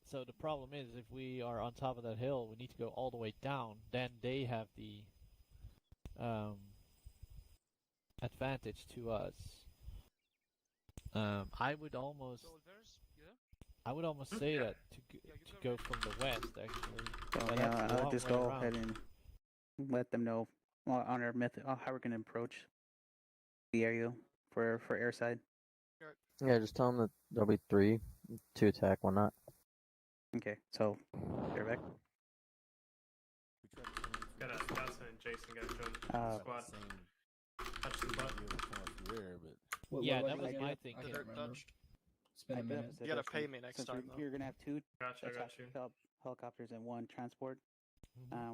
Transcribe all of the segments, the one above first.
So the problem is, if we are on top of that hill, we need to go all the way down. Then they have the advantage to us. I would almost say that to go from the west, actually. So yeah, I'll just go ahead and let them know on our method how we're gonna approach the area for airside. Yeah, just tell them that there'll be 3 to attack, one not. Okay, so they're back. Got a Godsmack and Jason got joined squad. Touch the button. Yeah, that was my thinking. It's been a minute. You gotta pay me next time. You're gonna have 2 Gotcha, I got you. helicopters and 1 transport.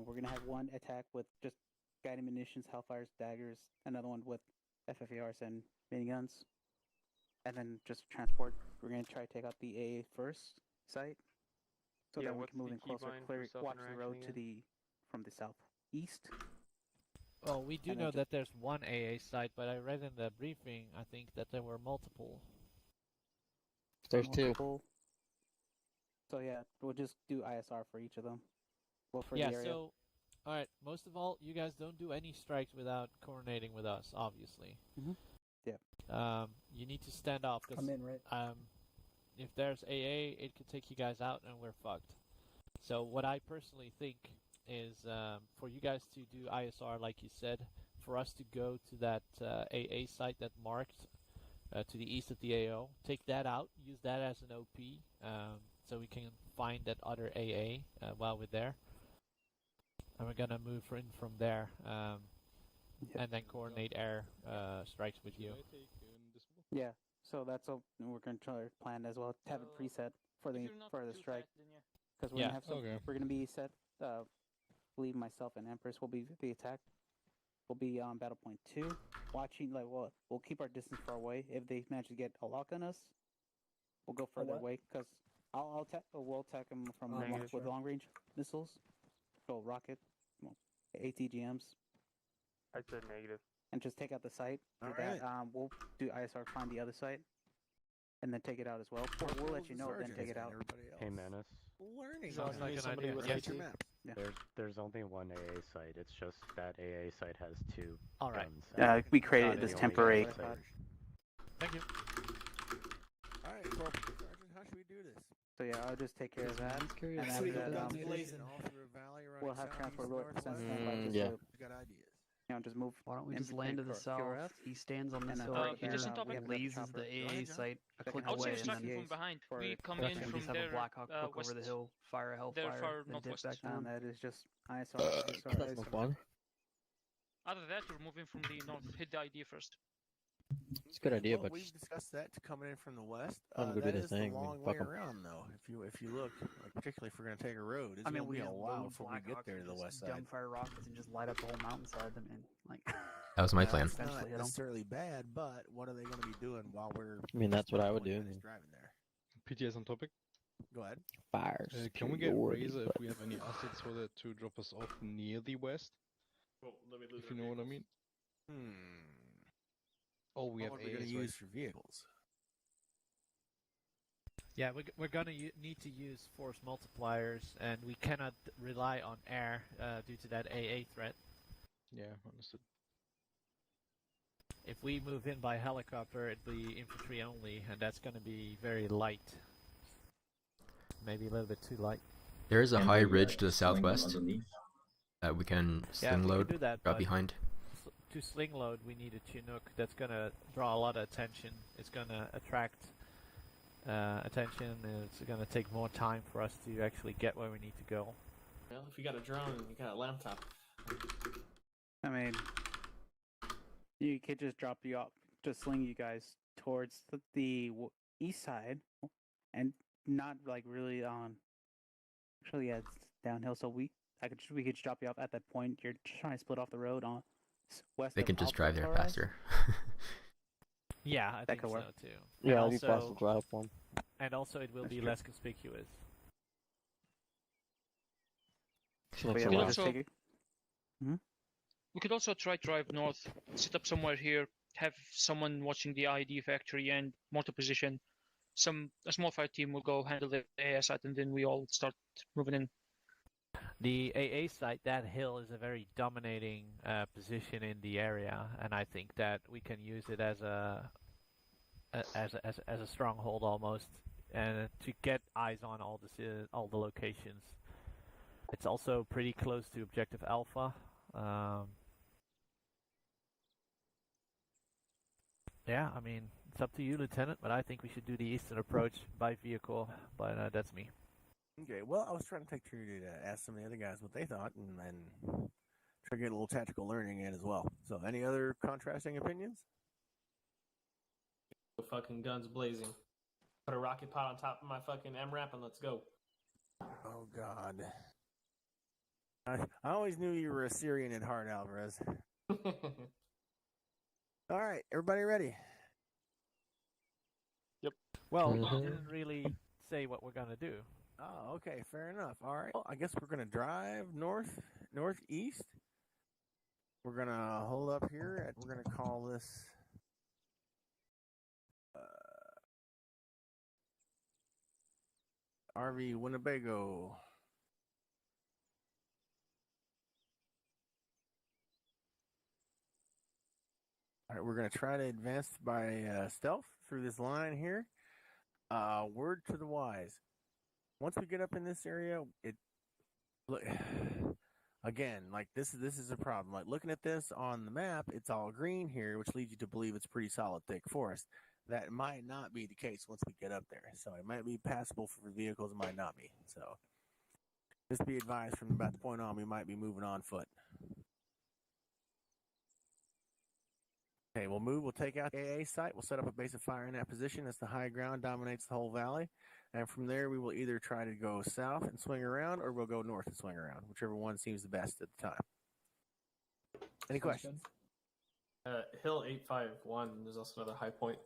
We're gonna have 1 attack with just guided munitions, hellfires, daggers. Another one with FFARs and miniguns. And then just transport. We're gonna try to take out the AA first site, so that we can move in closer, watch the road to from the southeast. Well, we do know that there's 1 AA site, but I read in the briefing, I think, that there were multiple. There's 2. So yeah, we'll just do ISR for each of them. Well, for Yeah, the area. so, alright, most of all, you guys don't do any strikes without coordinating with us, obviously. Yeah. You need to stand off, because if there's AA, it could take you guys out and we're fucked. So what I personally think is for you guys to do ISR, like you said, for us to go to that AA site that marked to the east of the AO, take that out, use that as an OP, so we can find that other AA while we're there. And we're gonna move in from there, and then coordinate air strikes with you. Yeah, so that's what we're gonna try to plan as well. To have it preset for the strike, because we're gonna have some. We're gonna be set. I believe myself and Empress will be the attack. We'll be on battle point 2, watching. Like, we'll keep our distance far away. If they manage to get a lock on us, we'll go further away. Because we'll attack them from with long range missiles. So rocket, ATGMs. I said negative. And just take out the site. We'll do ISR, find the other site, and then take it out as well. Or we'll let you know, then take it out. Hey, Menace. Learning. Sounds like an idea. Yeah. There's only 1 AA site. It's just that AA site has 2 Alright. guns. We created this temporary. Thank you. Alright, Corporal Sergeant, how should we do this? So yeah, I'll just take care of that. And after that, we'll have transport road Got ideas. You know, just move. Why don't we just land to the south? He stands on this hill right here. Blazes the AA site a click away, and then from behind. We come we in just from have there. a Blackhawk hook over the hill, fire a Hellfire, then dip back down. That is just ISR. That's no fun. Other than that, we're moving from the north. Hit the ID first. It's a good idea, well, but we've discussed that to coming in from the west. I'm good that with is this thing. a long way around, though. If you look, like, particularly if we're gonna take a road, it's gonna be a while before we get there to the west side. Dumbfire rockets and just light up the whole mountainside. I mean, like. That was my plan. It's not necessarily bad, but what are they going to be doing while we're? I mean, that's what I would do. Driving there. PTS on topic. Go ahead. Fires. Can we get Razor if we have any assets for that to drop us off near the west? Well, let me lose if you know what I mean. Oh, we have what are we going to use for vehicles? Yeah, we're gonna need to use force multipliers, and we cannot rely on air due to that AA threat. Yeah, understood. If we move in by helicopter, it'll be infantry only, and that's going to be very light. Maybe a little bit too light. There is a high ridge to the southwest that we can sling load right behind. To sling load, we need a Chinook that's going to draw a lot of attention. It's going to attract attention, and it's going to take more time for us to actually get where we need to go. Well, if you got a drone and you got a laptop. I mean, you could just drop you up, just sling you guys towards the east side, and not like really on. Actually, yeah, it's downhill, so we could just drop you off at that point. You're trying to split off the road on west. They can just drive there faster. Yeah, I think so too. Yeah, I'll be faster drive for them. And also, it will be less conspicuous. We could also try drive north, set up somewhere here, have someone watching the ID factory and mortar position, a small fire team will go handle the AA site, and then we all start moving in. The AA site, that hill is a very dominating position in the area, and I think that we can use it as a stronghold almost, and to get eyes on all the locations. It's also pretty close to Objective Alpha. Yeah, I mean, it's up to you, Lieutenant, but I think we should do the eastern approach by vehicle, but that's me. Okay, well, I was trying to take turn to ask some of the other guys what they thought, and then try to get a little tactical learning in as well. So, any other contrasting opinions? Fucking guns blazing. Put a rocket pod on top of my fucking M-Ramp and let's go. Oh, God. I always knew you were a Syrian at heart, Alvarez. All right, everybody ready? Yep. Well, we didn't really say what we're gonna do. Oh, okay, fair enough. All right, well, I guess we're gonna drive northeast. We're gonna hold up here, and we're gonna call this RV Winnebago. All right, we're going to try to advance by stealth through this line here. Word to the wise. Once we get up in this area, look again, like this is a problem. Like looking at this on the map, it's all green here, which leads you to believe it's pretty solid, thick forest. That might not be the case once we get up there. So it might be passable for vehicles, it might not be. So just be advised from about the point on, we might be moving on foot. Okay, we'll move. We'll take out the AA site. We'll set up a base of fire in that position as the high ground dominates the whole valley. And from there, we will either try to go south and swing around, or we'll go north and swing around, whichever one seems the best at the time. Any questions? Hill 851. There's also another high point.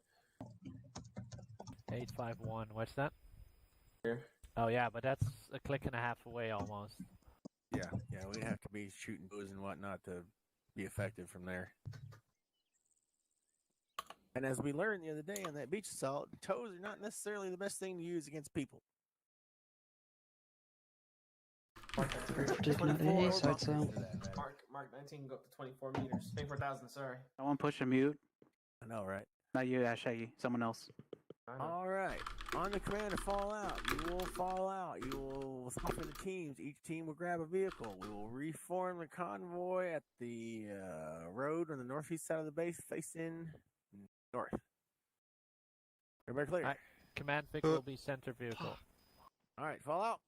851. What's that? Here. Oh yeah, but that's a click and a half away almost. Yeah, we have to be shooting bows and whatnot to be effective from there. And as we learned the other day on that beach assault, toes are not necessarily the best thing to use against people. Mark 19 go up to 24 meters. 24,000, sorry. I want to push a mute. I know, right? Not you, Shaggy. Someone else. All right. On the command to fall out, you will fall out. You will split into teams. Each team will grab a vehicle. We will reform the convoy at the road on the northeast side of the base facing north. Everybody clear? Right. Command vehicle will be center vehicle. All right, fall out.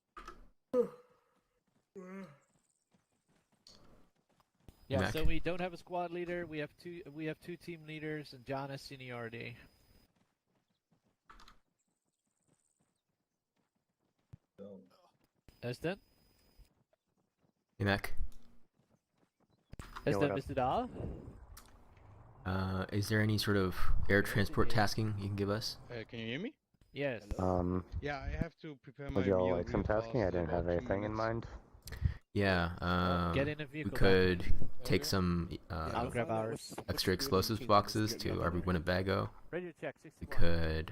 Yeah, Mac. so we don't have a squad leader. We have two team leaders, and John has seniority. Eston? Hey, Mac. Eston, Mr. Da? Is there any sort of air transport tasking you can give us? Can you hear me? Yes. Yeah, I have to prepare my Would y'all meal like some real tasking? I fast in didn't have about 2 anything in minutes. mind. Yeah, Get in a vehicle. we could take some I'll grab ours. extra explosives boxes to RV Winnebago. Radio check, We 61. could,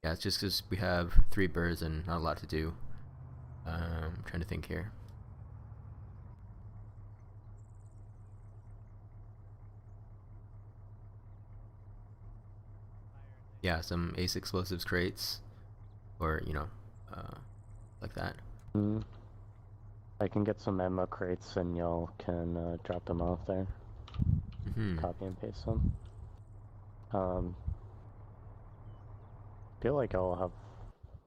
yeah, it's just because we have 3 birds and not a lot to do. I'm trying to think here. Yeah, some ace explosives crates, or like that. I can get some ammo crates and y'all can drop them off there. Copy and paste them. Feel like I'll have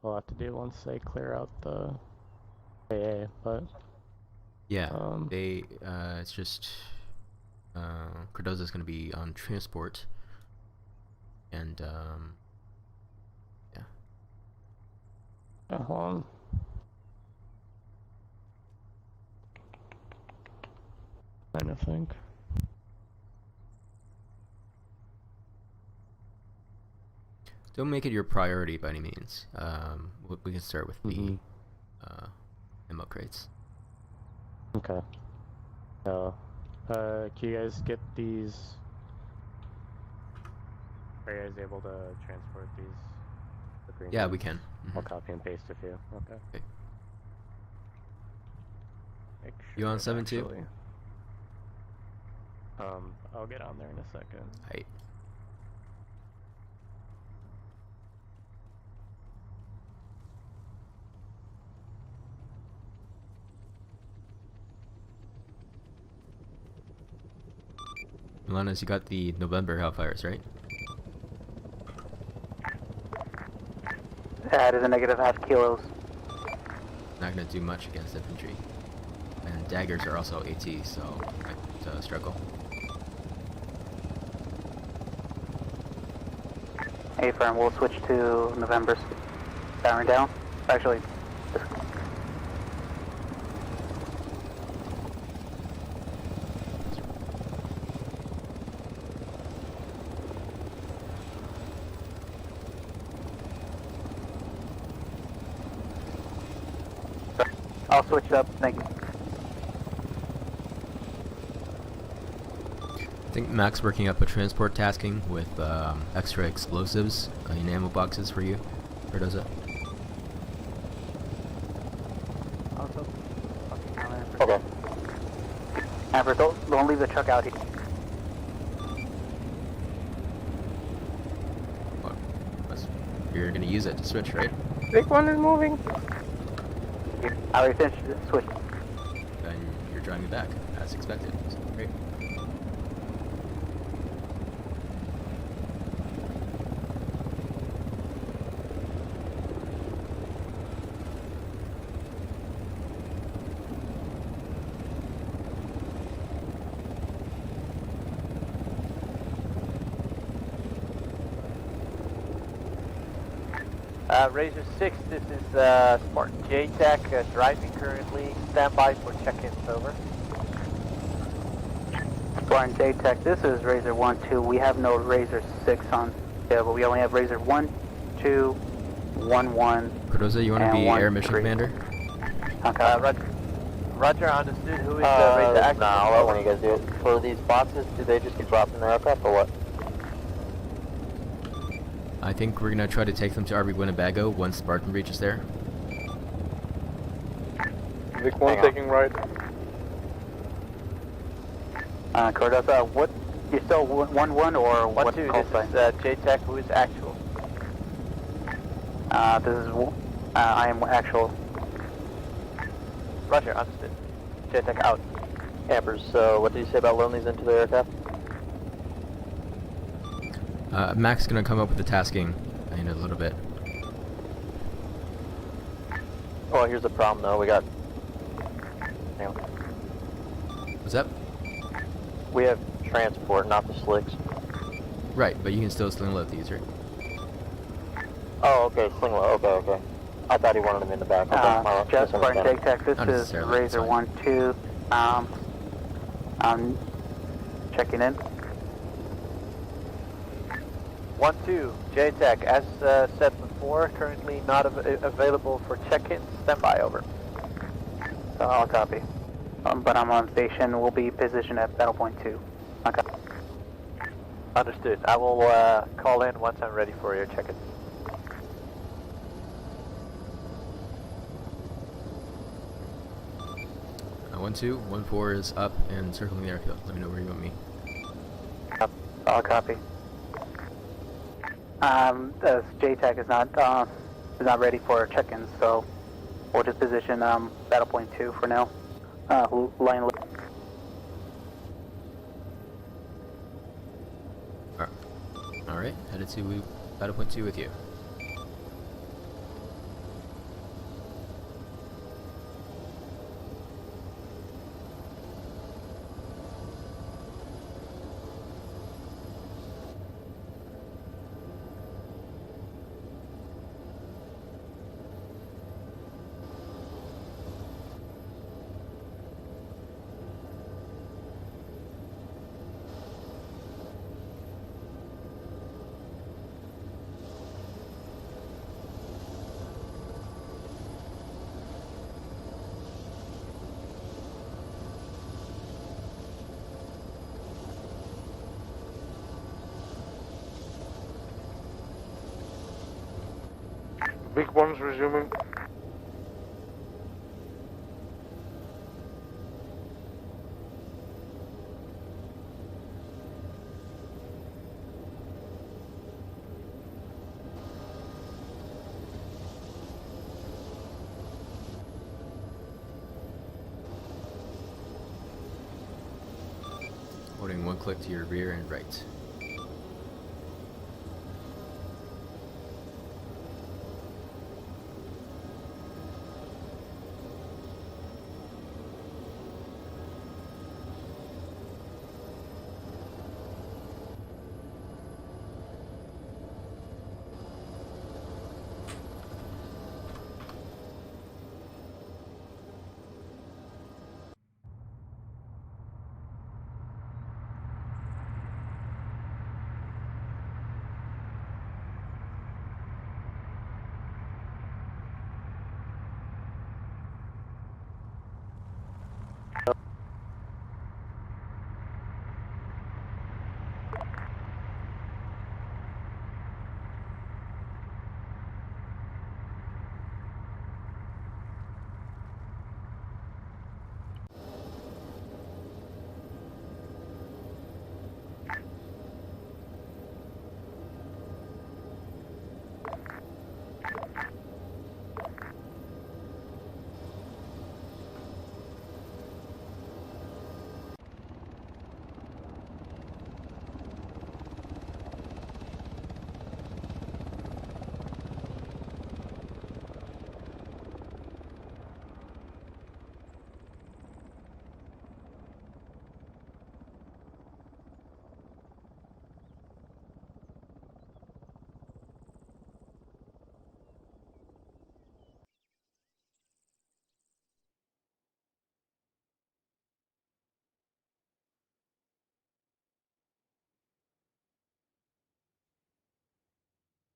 a lot to do once they clear out the AA, but yeah, it's just Cardoza's gonna be on transport, and yeah. Hold on. I think. Don't make it your priority by any means. We can start with the ammo crates. Okay. Can you guys get these Are you guys able to transport these? Yeah, we can. I'll copy and paste a few. Okay. Make sure You on 7-2? actually... I'll get on there in a second. Right. Milanos, you got the November Hellfires, right? That is a negative half kilos. Not gonna do much against infantry. And daggers are also AT, so might struggle. Hey, firm, we'll switch to November's. Powering down. Actually, I'll switch it up, thank you. I think Mac's working up a transport tasking with extra explosives in ammo boxes for you. Where does it? Okay. Amber, don't leave the truck out here. Well, you're gonna use it to switch, right? Big one is moving. I already finished the switch. Then you're driving it back, as expected. Great. Razor 6, this is Spartan JTAC, driving currently, standby for check-ins, over. Spartan JTAC, this is Razor 1-2, we have no Razor 6 on but we only have Razor 1, 2, 1, 1, Cardoza, you want to be Air Mission Commander? Okay. Roger, understood. Who is Razor X? No, I'll let one of you guys do it. For these boxes, do they just get dropped in the aircraft or what? I think we're gonna try to take them to RB Winnebago once Spartan reaches there. Vic 1 taking right. Cardoza, what? You still 1-1 or what? 1-2, this is JTAC, who is actual? This is, I am actual. Roger, understood. JTAC out. Campers, what did you say about loading these into the aircraft? Mac's gonna come up with the tasking in a little bit. Oh, here's the problem though, we got... Hang on. What's up? We have transport, not the slicks. Right, but you can still sling load these, right? Oh, okay, sling load, okay. I thought he wanted them in the back. Okay, Just Spartan JTAC, this is Razor 1-2. I'm checking in. 1-2, JTAC, as said before, currently not available for check-in. Standby, over. So I'll copy. But I'm on station. We'll be positioned at battle point 2. Okay. Understood. I will call in once I'm ready for your check-in. Uh, 1-2, 1-4 is up and circling the airfield. Let me know where you want me. I'll copy. JTAC is not ready for check-ins, so we'll just position battle point 2 for now. Line. Alright, headed to battle point 2 with you. Week 1's resuming. Holding one click to your rear and right.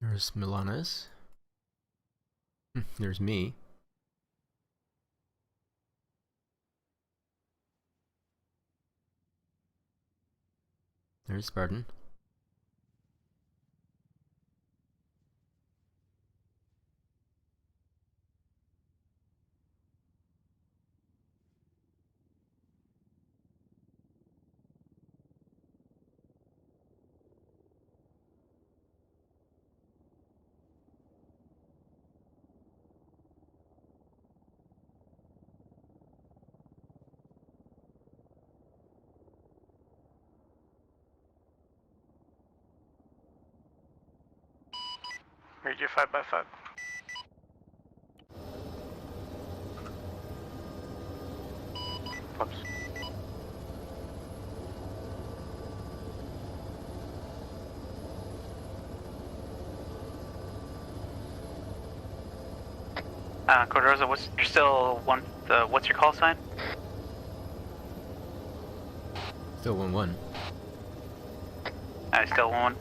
There's Milanes. There's me. There's Spartan. Read your 5x5. Oops. Cordoza, what's your call sign? Still 1-1. Still 1-1?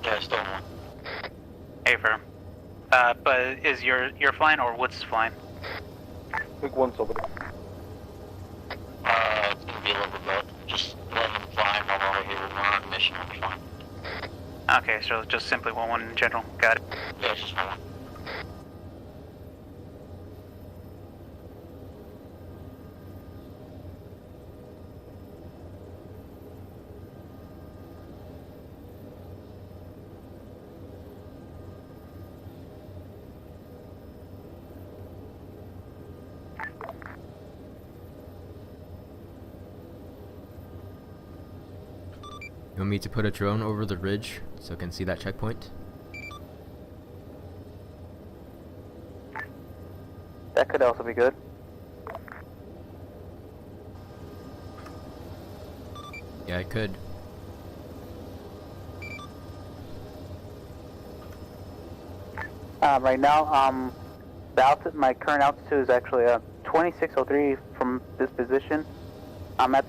Yeah, still 1. Affirm. But is you're flying or Woods flying? Week 1's over. It's gonna be a little bit both. Just let them fly while we're here. We're on a mission, we'll be fine. Okay, so just simply 1-1 in general. Got it. Yeah, it's just 1-1. You want me to put a drone over the ridge so I can see that checkpoint? That could also be good. Yeah, I could. Right now, my current altitude is actually 2603 from this position. I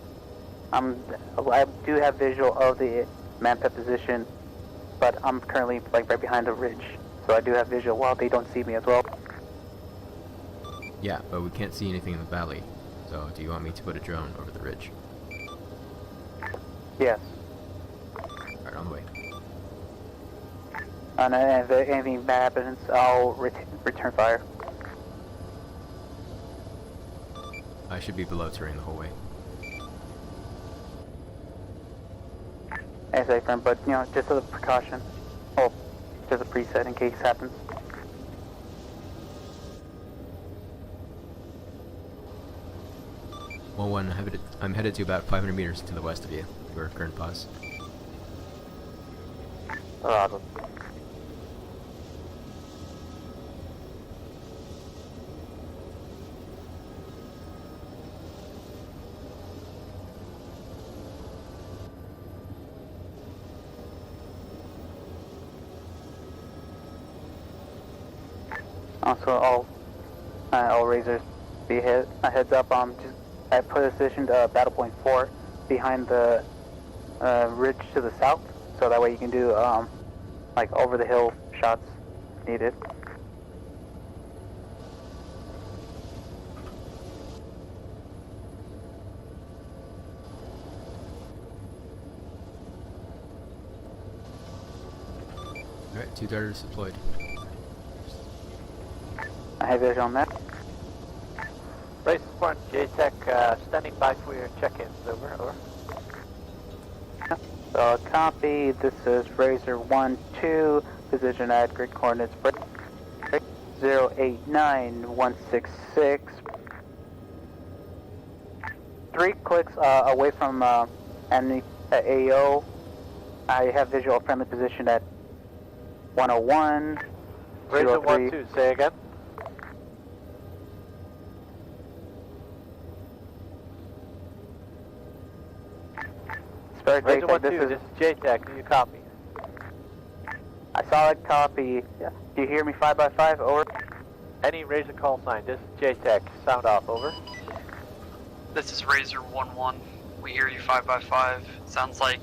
do have visual of the Manpet position, but I'm currently like right behind a ridge, so I do have visual while they don't see me as well. Yeah, but we can't see anything in the valley. So, do you want me to put a drone over the ridge? Yes. Alright, on the way. And if anything bad happens, I'll return fire. I should be below terrain the whole way. As a friend, but just as a precaution. Oh, just a preset in case happens. Well, I'm headed to about 500 meters to the west of you. Your current pause. Roger. Also, all razors be a heads up. Just I positioned battle point 4 behind the ridge to the south, so that way you can do like over the hill shots needed. All right, 2 darters deployed. I have vision on that. Race Spartan JTech standing by for your check-ins. Over. So copy. This is Razor 1-2. Position at grid coordinates 089166. 3 clicks away from enemy AO. I have visual friendly position at 101. Razor 1-2. Say again. Razor 1-2, this is JTech, do you copy? I solid copy. Do you hear me 5x5? Over. Any Razor call sign, this is JTech, sound off, over. This is Razor 1-1. We hear you 5x5. Sounds like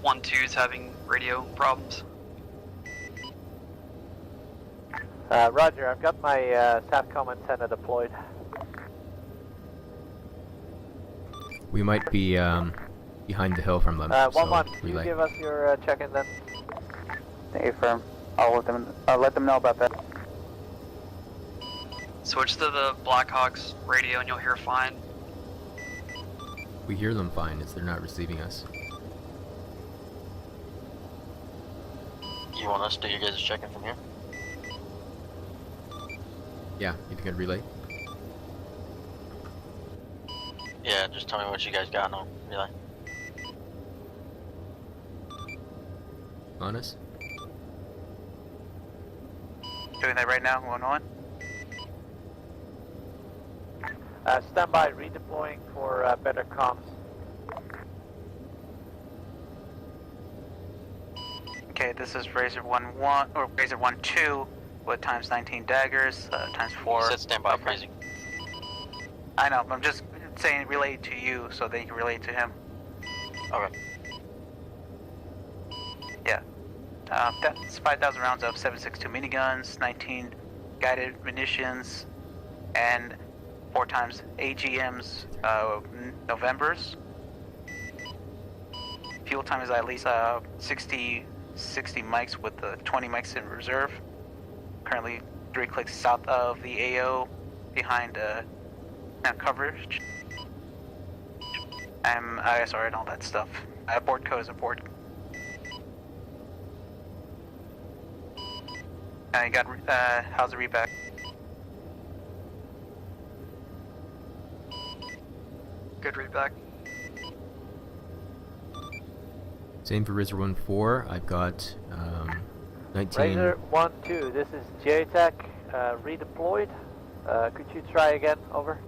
1-2 is having radio problems. Roger, I've got my SATCOM antenna deployed. We might be behind the hill from them. 1-1, so can you relay. give us your check-in then? Affirm. I'll let them know about that. Switch to the Blackhawks radio and you'll hear fine. We hear them fine, it's they're not receiving us. You want us to do your guys' check-in from here? Yeah, if you could relay. Yeah, just tell me what you guys got and I'll relay. On us? Doing that right now, 1-1. Stand by, redeploying for better comms. Okay, this is Razor 1-1 or Razor 1-2 with times 19 daggers, times 4. You said stand by, crazy. I know, I'm just saying relay to you so they can relate to him. Okay. Yeah. That's 5,000 rounds of 7.62 miniguns, 19 guided munitions, and 4 times AGMs, Novembers. Fuel time is at least 60 mics with 20 mics in reserve. Currently 3 clicks south of the AO behind coverage. I'm ISR and all that stuff. Board code is a board. You got, how's the reback? Good readback. Same for Razor 1-4. I've got 19. Razor 1-2, this is JTech, redeployed. Could you try again? Over.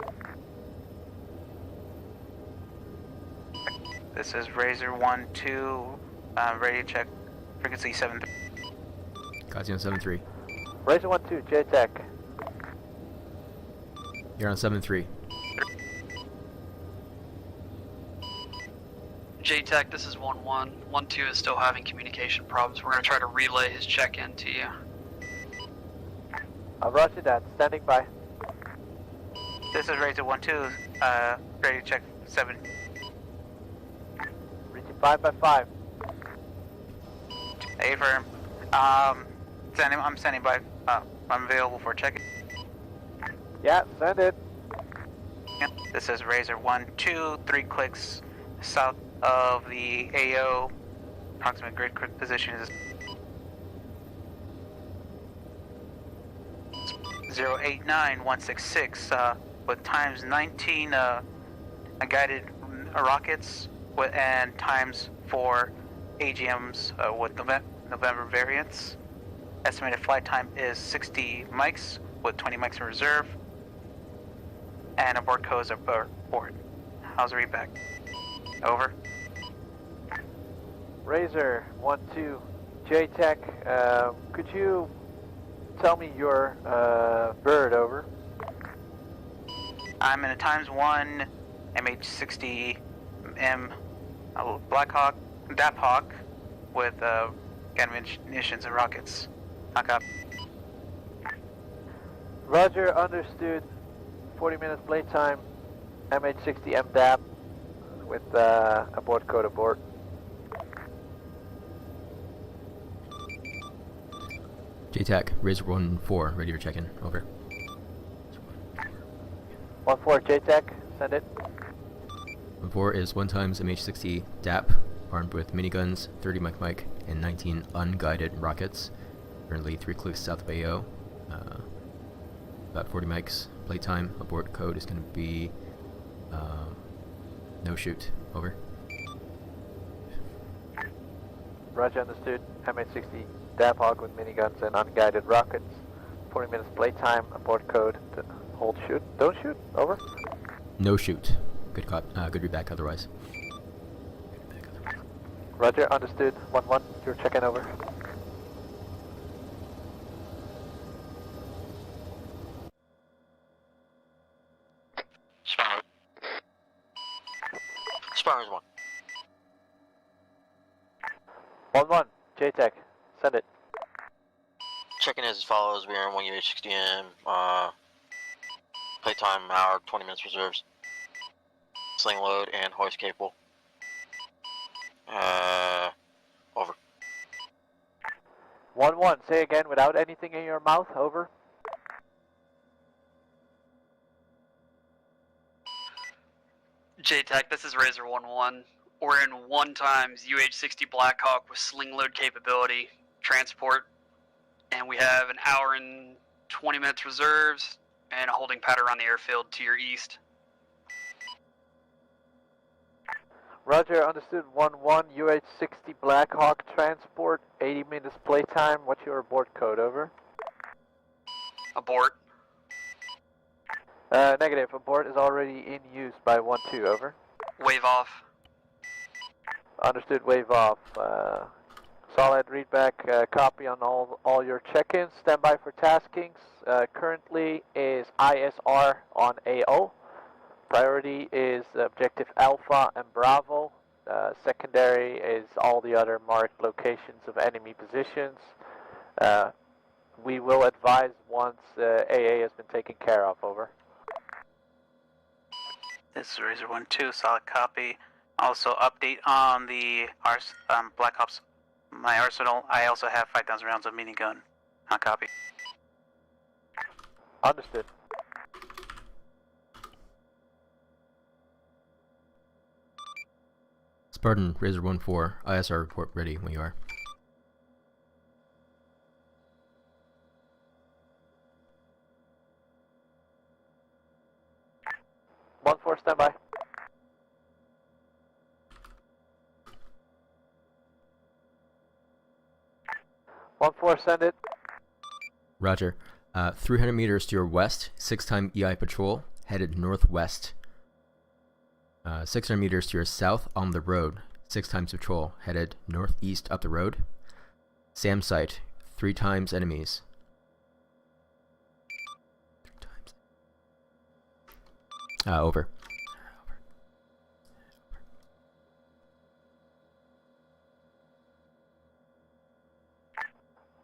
This is Razor 1-2, ready to check frequency 7. Godsmack 7-3. Razor 1-2, JTech. You're on 7-3. JTech, this is 1-1. 1-2 is still having communication problems. We're going to try to relay his check-in to you. Roger that, standing by. This is Razor 1-2, ready to check 7. Reaching 5x5. Affirm. I'm standing by. I'm available for check-in. Yeah, send it. This is Razor 1-2, 3 clicks south of the AO. Approximate grid position is 089166 with times 19 guided rockets and times 4 AGMs with November variants. Estimated flight time is 60 mics with 20 mics in reserve. And abort codes are abort. How's the read back? Over. Razor 1-2, JTech, could you tell me your bird, over? I'm in a times 1 MH60M Blackhawk, Dap Hawk with munitions and rockets. Knock up. Roger, understood. 40 minutes playtime, MH60M DAP with abort code abort. JTAC, Razor 1-4, ready for check-in, over. 1-4, JTAC, send it. 1-4 is 1 times MH60 DAP, armed with miniguns, 30 mic, and 19 unguided rockets. Currently 3 clicks south of AO. About 40 mics. Playtime, abort code is going to be no shoot, over. Roger, understood. MH60 DAP Hog with miniguns and unguided rockets. 40 minutes playtime, abort code, hold shoot. Don't shoot, over. No shoot. Good read back otherwise. Roger, understood. 1-1, you're checking over. Spartan's 1. 1-1, JTech, send it. Checking as follows. We are in 1 UH60M. Playtime hour, 20 minutes reserves. Sling load and hoist capable. Over. 1-1, say again without anything in your mouth, over. JTAC, this is Razor 1-1. We're in 1 times UH-60 Blackhawk with sling load capability, transport, and we have an hour and 20 minutes reserves and a holding pattern around the airfield to your east. Roger, understood. 1-1, UH-60 Blackhawk transport, 80 minutes playtime. What's your abort code, over? Abort. Negative, abort is already in use by 1-2, over. Wave off. Understood, wave off. Solid readback, copy on all your check-ins. Standby for taskings. Currently is ISR on AO. Priority is Objective Alpha and Bravo. Secondary is all the other marked locations of enemy positions. We will advise once AA has been taken care of, over. This is Razor 1-2, solid copy. Also, update on the Black Ops, my arsenal. I also have 5,000 rounds of minigun. Not copy. Understood. Spartan, Razor 1-4, ISR report ready when you are. One 4, standby. One 4, send it. Roger. 300 meters to your west, 6-time EI patrol, headed northwest. 600 meters to your south on the road, 6 times patrol, headed northeast up the road. SAM site, 3 times enemies. 3 times. Over.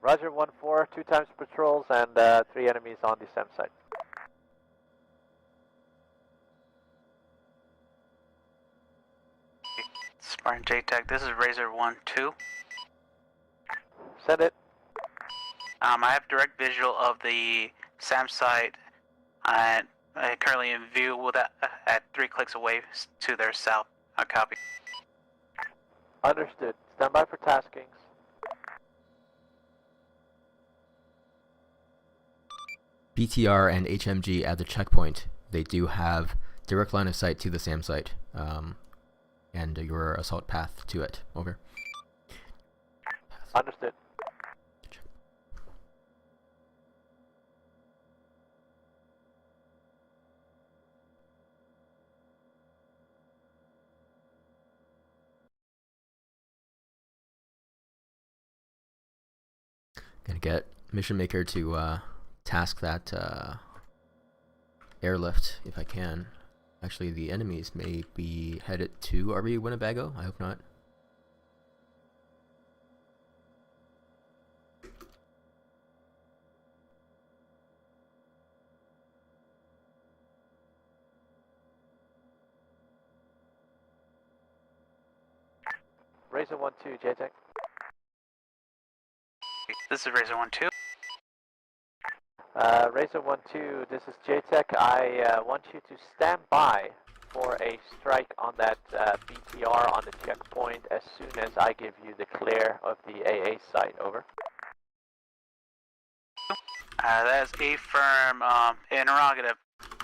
Roger, 1-4, 2 times patrols and 3 enemies on the SAM site. Spartan JTAC, this is Razor 1-2. Send it. I have direct visual of the SAM site currently in view with at 3 clicks away to their south. Copy. Understood. Stand by for taskings. BTR and HMG at the checkpoint. They do have direct line of sight to the SAM site, and your assault path to it. Over. Understood. Gonna get Mission Maker to task that airlift if I can. Actually, the enemies may be headed to RB Winnebago. I hope not. Razor 1-2, JTech. This is Razor 1-2. Razor 1-2, this is JTech. I want you to stand by for a strike on that BTR on the checkpoint as soon as I give you the clear of the AA site. Over. That is a firm interrogative.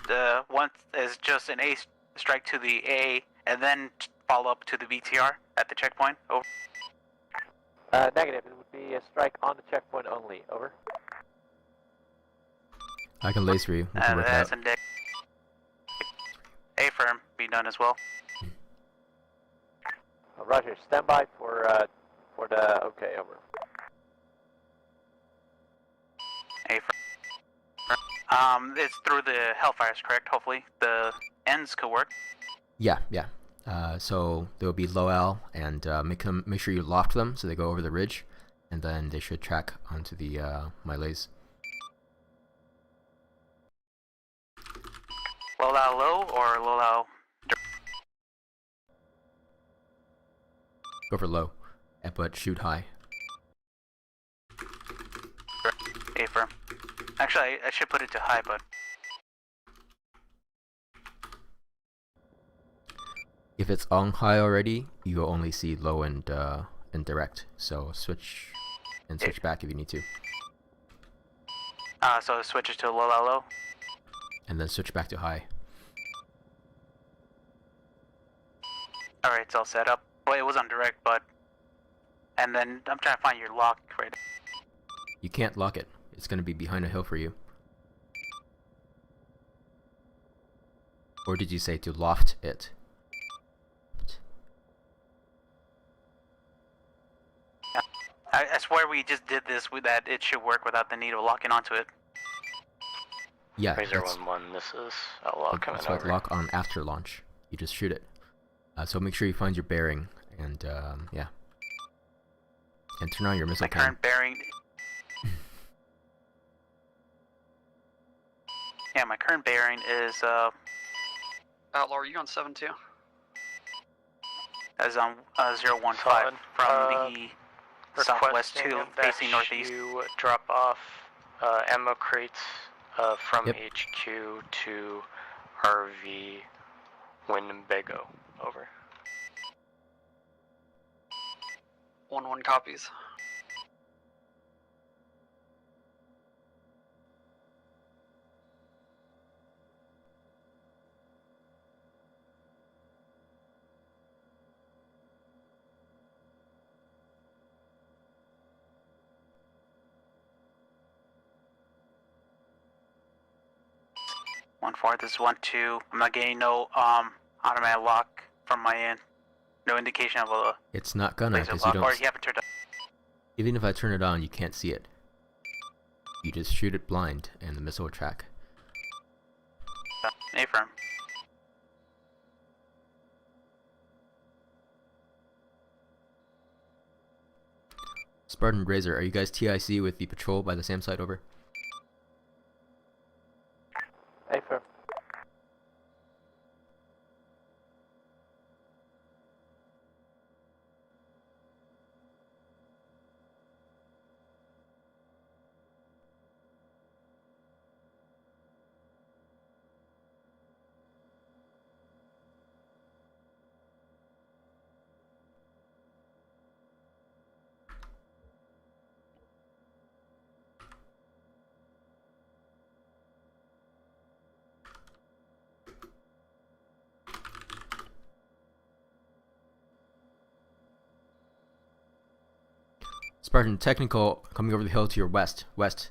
The one is just an A strike to the A and then follow up to the BTR at the checkpoint. Over. Negative. It would be a strike on the checkpoint only. Over. I can laser you. We can work That's out. A firm be done as well. Roger. Stand by for the okay. Over. A firm. It's through the Hellfires, correct? Hopefully the ends could work. Yeah, yeah. So there will be LOAL, and make sure you loft them so they go over the ridge, and then they should track onto the melees. LOAL low or LOAL? Go for low, but shoot high. A firm. Actually, I should put it to high, but if it's on high already, you'll only see low and direct. So switch back if you need to. So it switches to low. And then switch back to high. Alright, it's all set up. Well, it was on direct, but... And then I'm trying to find your lock right. You can't lock it. It's going to be behind a hill for you. Or did you say to loft it? I swear we just did this with that it should work without the need of locking onto it. Yeah, Razor 1-1, this is LOAL coming that's like over. lock on after launch. You just shoot it. So make sure you find your bearing, and yeah. And turn on your missile cam. Current bearing... Yeah, my current bearing is, Outlaw, are you on 7-2? As on 015 from the southwest to facing northeast. You drop off ammo crates from HQ to RV Winnebago. Over. 1-1 copies. This is 1-2. I'm not getting no automatic lock from my end. No indication of a It's not gonna, laser because lock, you or don't. you haven't turned up. Even if I turn it on, you can't see it. You just shoot it blind, and the missile will track. A-firm. Spartan Razor, are you guys TIC with the patrol by the SAM site? Over. A-firm. Spartan technical coming over the hill to your west. West.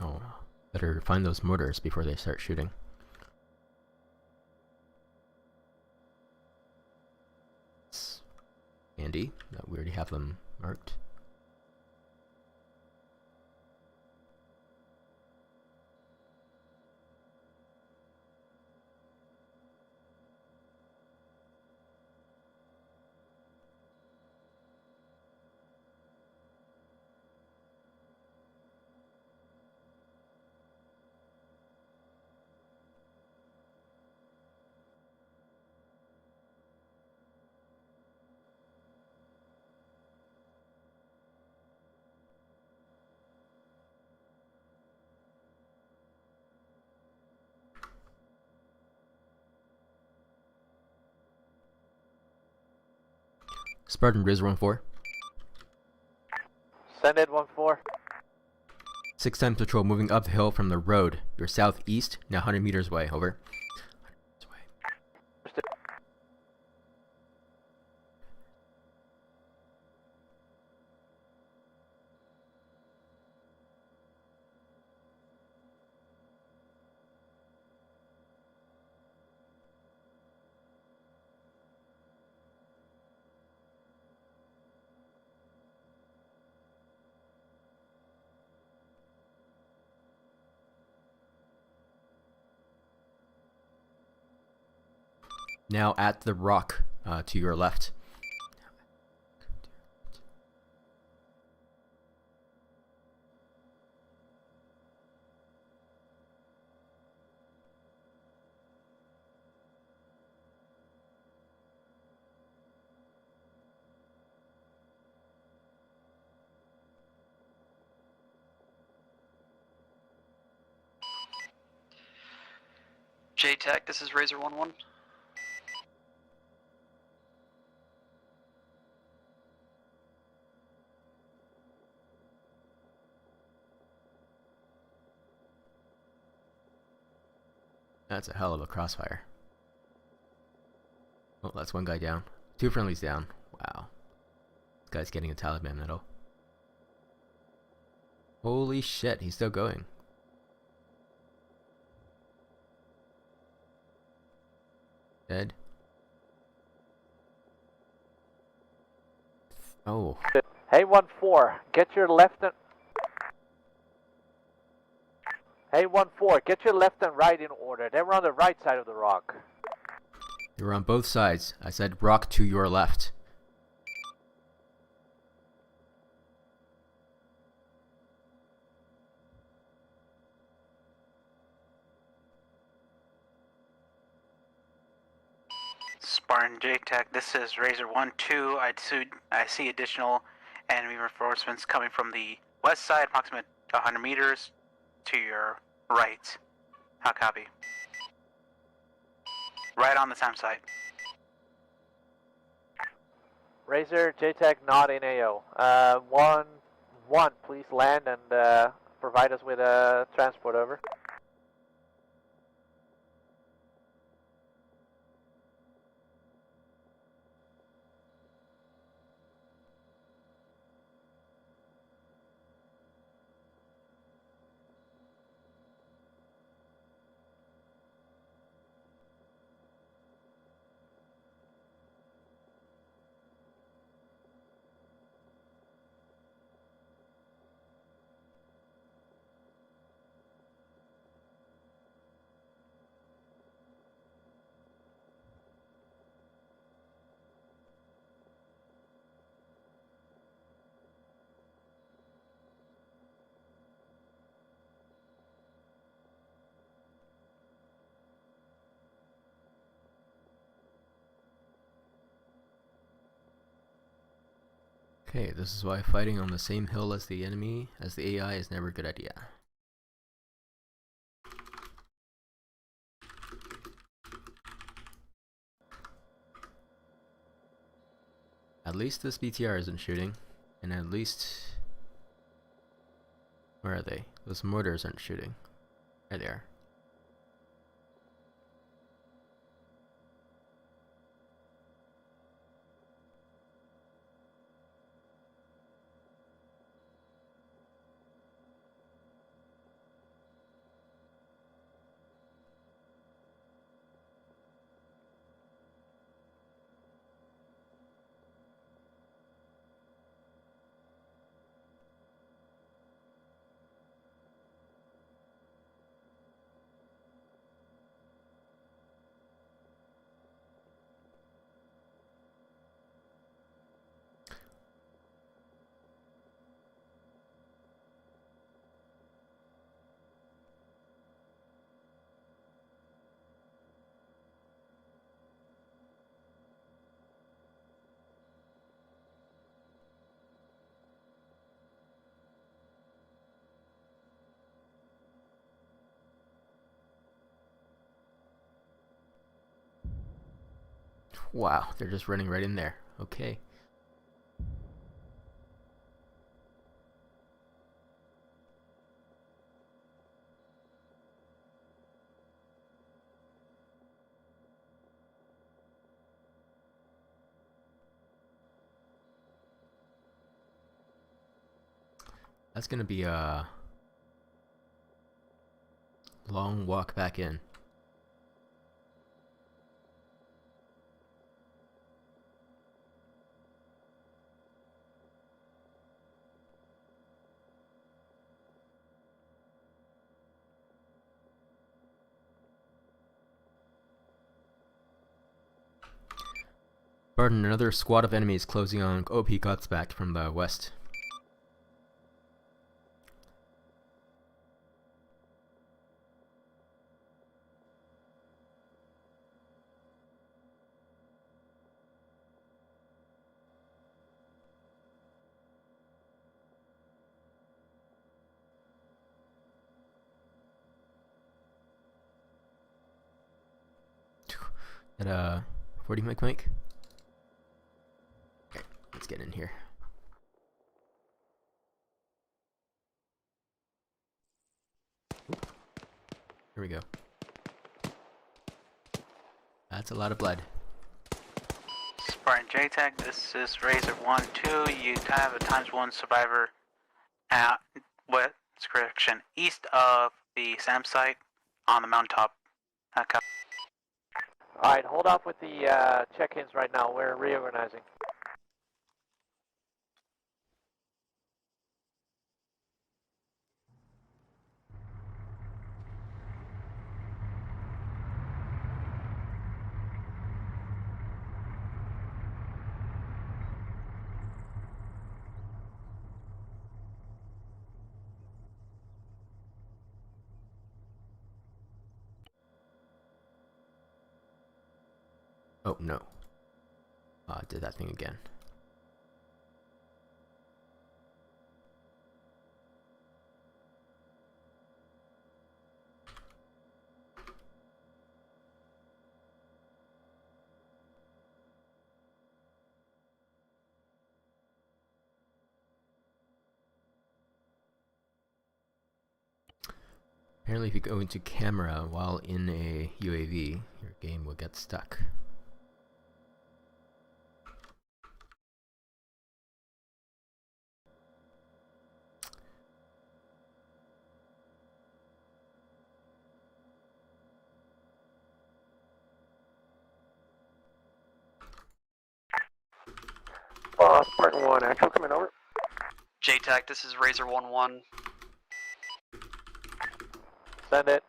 Oh, better find those mortars before they start shooting. It's handy that we already have them marked. Spartan Riz 1-4. Send it 1-4. 6 times patrol moving up the hill from the road. You're southeast, now 100 meters away. Over. Now at the rock to your left. JTAC, this is Razor 1-1. That's a hell of a crossfire. Oh, that's one guy down. 2 friendlies down. Wow. This guy's getting a Taliban medal. Holy shit, he's still going. Dead. Oh. Hey 1-4, get your left and... Hey 1-4, get your left and right in order. They were on the right side of the rock. You're on both sides. I said rock to your left. Spartan JTAC, this is Razor 1-2. I see additional enemy reinforcements coming from the west side, approximately 100 meters to your right. How copy? Right on the SAM side. Razor, JTAC not in AO. 1-1, please land and provide us with a transport, over. Okay, this is why fighting on the same hill as the enemy, as the AI, is never a good idea. At least this BTR isn't shooting, and at least... Where are they? Those mortars aren't shooting. There they are. Wow, they're just running right in there. Okay. That's gonna be a long walk back in. Spartan, another squad of enemies closing on OP Godsmack from the west. At 40 mic. Okay, let's get in here. Here we go. That's a lot of blood. Spartan JTAG, this is Razor 1-2. You have a ×1 survivor at east of the SAM site on the mountaintop. Alright, hold off with the check-ins right now. We're reorganizing. Oh no. I did that thing again. Apparently if you go into camera while in a UAV, your game will get stuck. Spartan 1, actual coming over. JTAC, this is Razor 1-1. Send it.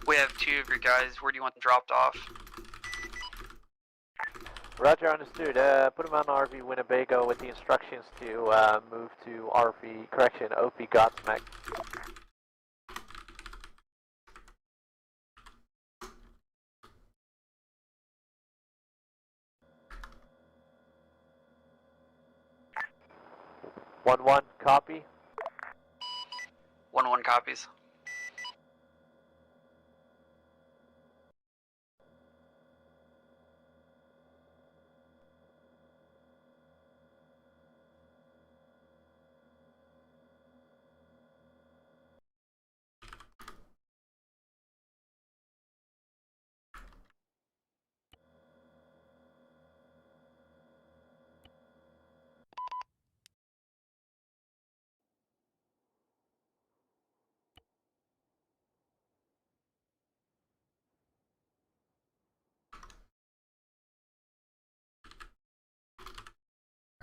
We have 2 of your guys. Where do you want them dropped off? Roger, understood. Put them on RV Winnebago with the instructions to move to OP Godsmack. 1-1, copy. 1-1 copies.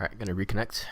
Alright, gonna reconnect.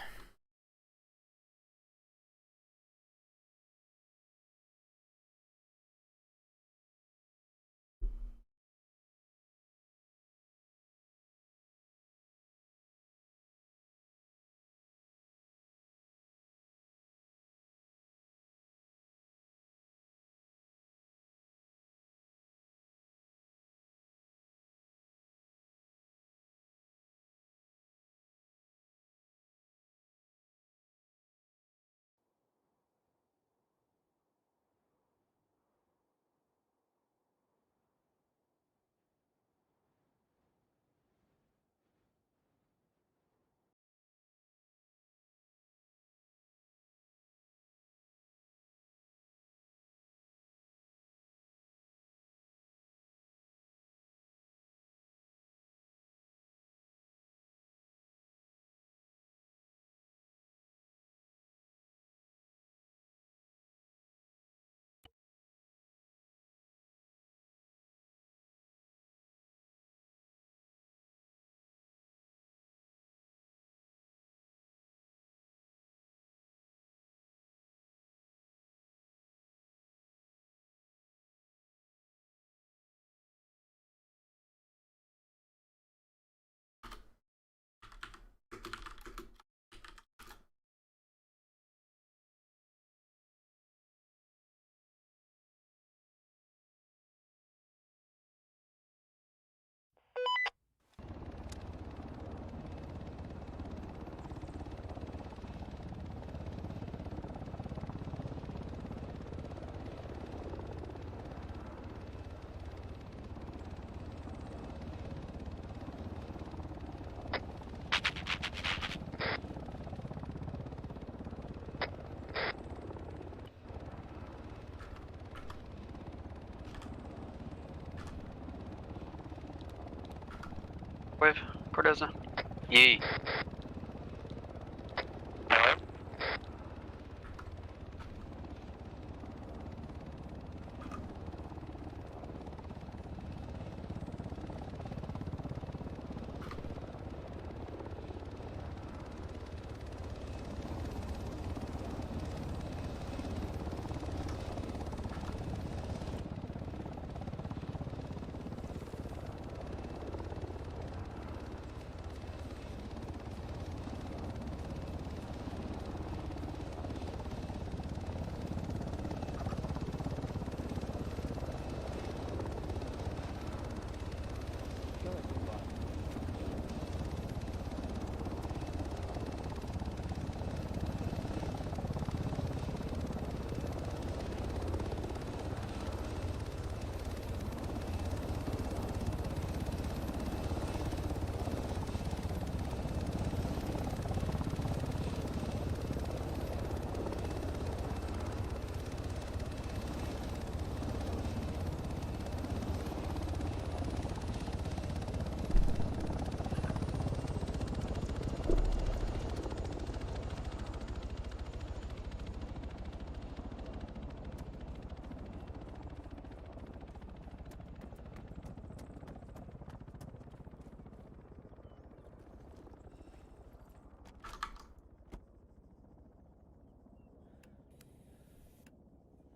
Wave, Cordoza. Yee.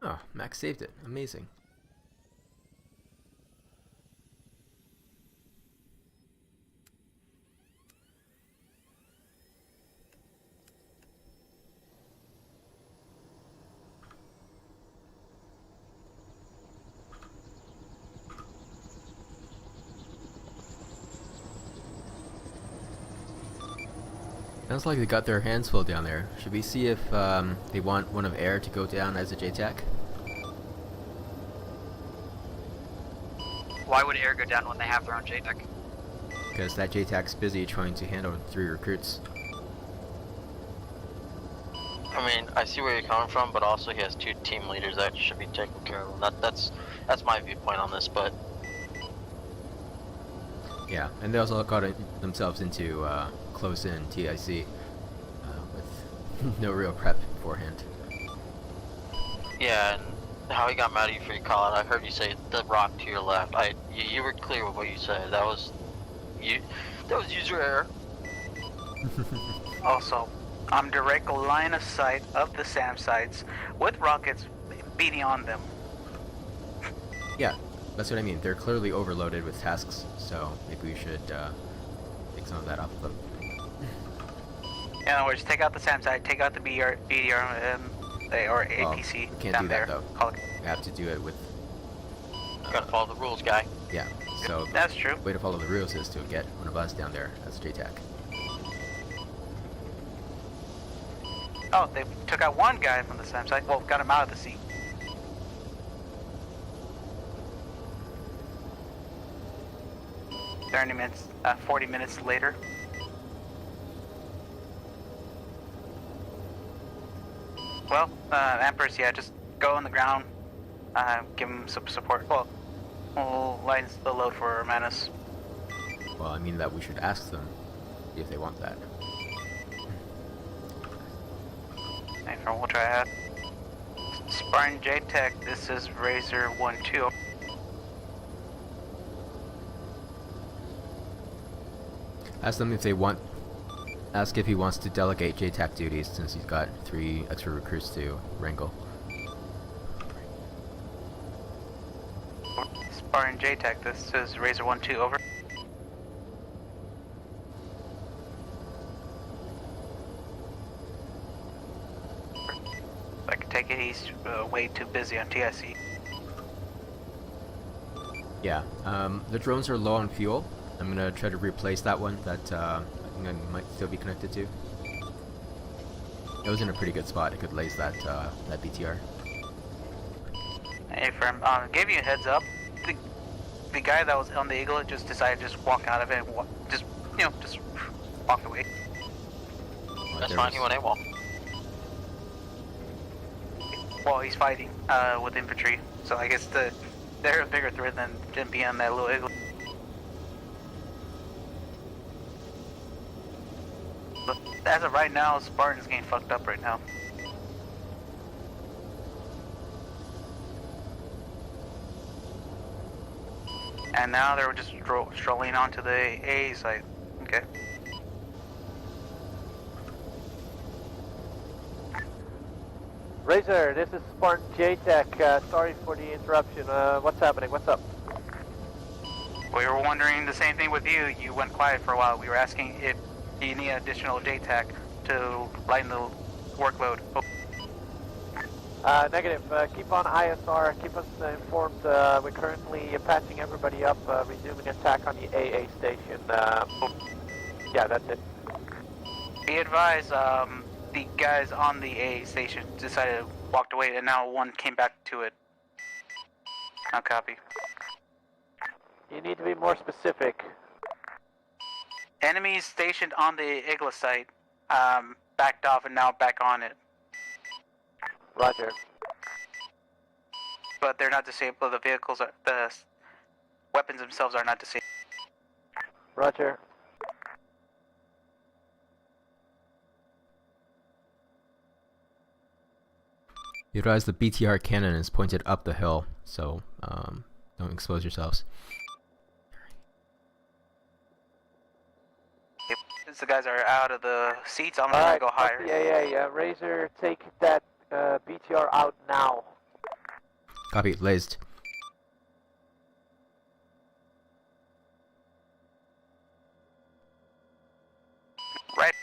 Oh, Max saved it. Amazing. Sounds like they got their hands full down there. Should we see if they want one of air to go down as a JTAC? Why would air go down when they have their own JTAC? Because that JTAC's busy trying to handle 3 recruits. I mean, I see where you're coming from, but also he has 2 team leaders that should be taken care of. That's my viewpoint on this, but... Yeah, and they also got themselves into close-in TIC with no real prep beforehand. Yeah, and how he got mad at you for your call out, I heard you say the rock to your left. You were clear with what you said. That was user error. Also, I'm direct line of sight of the SAM sites with rockets beating on them. Yeah, that's what I mean. They're clearly overloaded with tasks, so maybe we should take some of that off of them. In other words, take out the SAM site, take out the BRDM, or APC we can't down do that there. though. We have to do it with... gotta follow the rules, guy. Yeah, so... That's true. Way to follow the rules is to get one of us down there as JTAC. Oh, they took out one guy from the SAM site. Well, got him out of the seat. Minutes, 40 minutes later. Well, Empress, yeah, just go on the ground, give him some support. Well, we'll line the load for Metis. Well, I mean that we should ask them if they want that. Hey, we'll try that. Spartan JTAC, this is Razor 1-2. Ask them if they want. Ask if he wants to delegate JTAC duties since he's got 3 extra recruits to wrangle. Spartan JTAC, this is Razor 1-2, over. I can take it, he's way too busy on TIC. Yeah, the drones are low on fuel. I'm gonna try to replace that one that I think I might still be connected to. It was in a pretty good spot. It could laze that that BTR. Hey, firm. Gave you a heads up. The guy that was on the Eagle just decided to just walk out of it and just walked away. That's fine. He went AWOL. Well, he's fighting with infantry, so I guess they're a bigger threat than being on that little Eagle. But as of right now, Spartan's getting fucked up right now. And now they're just strolling onto the A site. Okay. Razor, this is Spartan JTAC. Sorry for the interruption. What's happening? What's up? We were wondering the same thing with you. You went quiet for a while. We were asking if you need additional JTAC to lighten the workload. Negative. Keep on ISR. Keep us informed. We're currently patching everybody up, resuming attack on the AA station. Yeah, that's it. Be advised, the guys on the AA station decided to walk away, and now one came back to it. I'll copy. You need to be more specific. Enemies stationed on the Igla site backed off and now back on it. Roger. But they're not disabled. The vehicles are, the weapons themselves are not disabled. Roger. You realize the BTR cannon is pointed up the hill, so don't expose yourselves. Since the guys are out of the seats, I'm gonna go higher. Yeah. Razor, take that BTR out now. Copy, lazed. Right.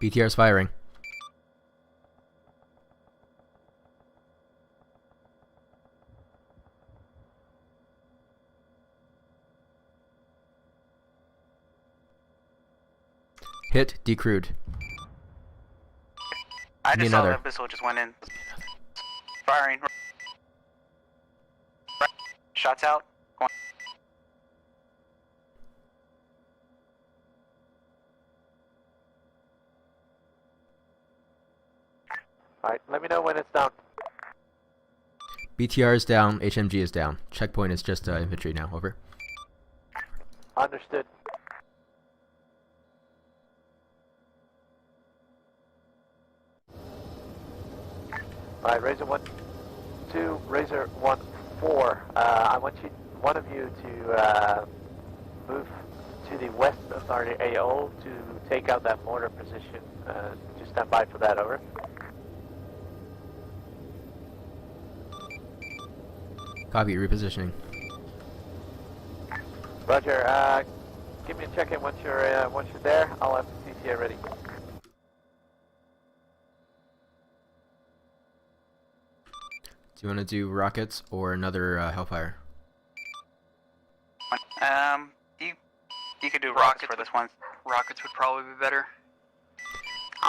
BTR's firing. Hit, decrewed. I just saw another. that missile just went in. Firing. Shots out. Go on. Alright, let me know when it's down. BTR is down, HMG is down. Checkpoint is just infantry now, over. Understood. Alright, Razor 1, 2, Razor 1, 4. I want one of you to move to the west of our AO to take out that mortar position. Just stand by for that, over. Copy, repositioning. Roger, give me a check-in once you're there. I'll have the CCA ready. Do you want to do rockets or another Hellfire? You could do rockets for this one. Rockets would probably be better.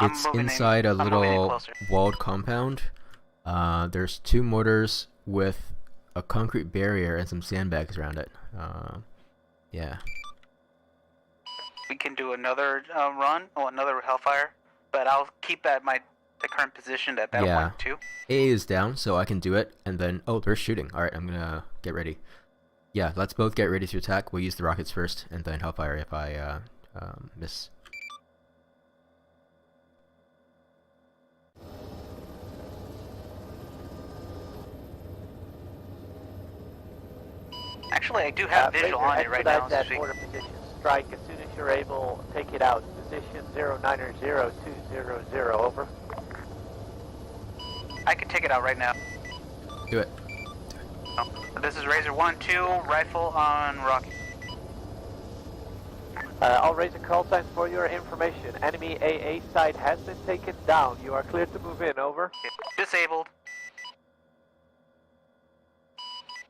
It's inside a little walled compound. There's 2 mortars with a concrete barrier and some sandbags around it. Yeah. We can do another run, or another Hellfire, but I'll keep at the current position at that yeah. 1, 2. A is down, so I can do it, and then... Oh, they're shooting. Alright, I'm gonna get ready. Yeah, let's both get ready to attack. We'll use the rockets first, and then Hellfire if I miss. Actually, I do have visual on it right now. That mortar position. Strike as soon as you're able. Take it out. Position 090200. Over. I can take it out right now. Do it. Oh, this is Razor 1, 2, rifle on Rocky. I'll raise a call sign for your information. Enemy AA site has been taken down. You are cleared to move in, over. Disabled.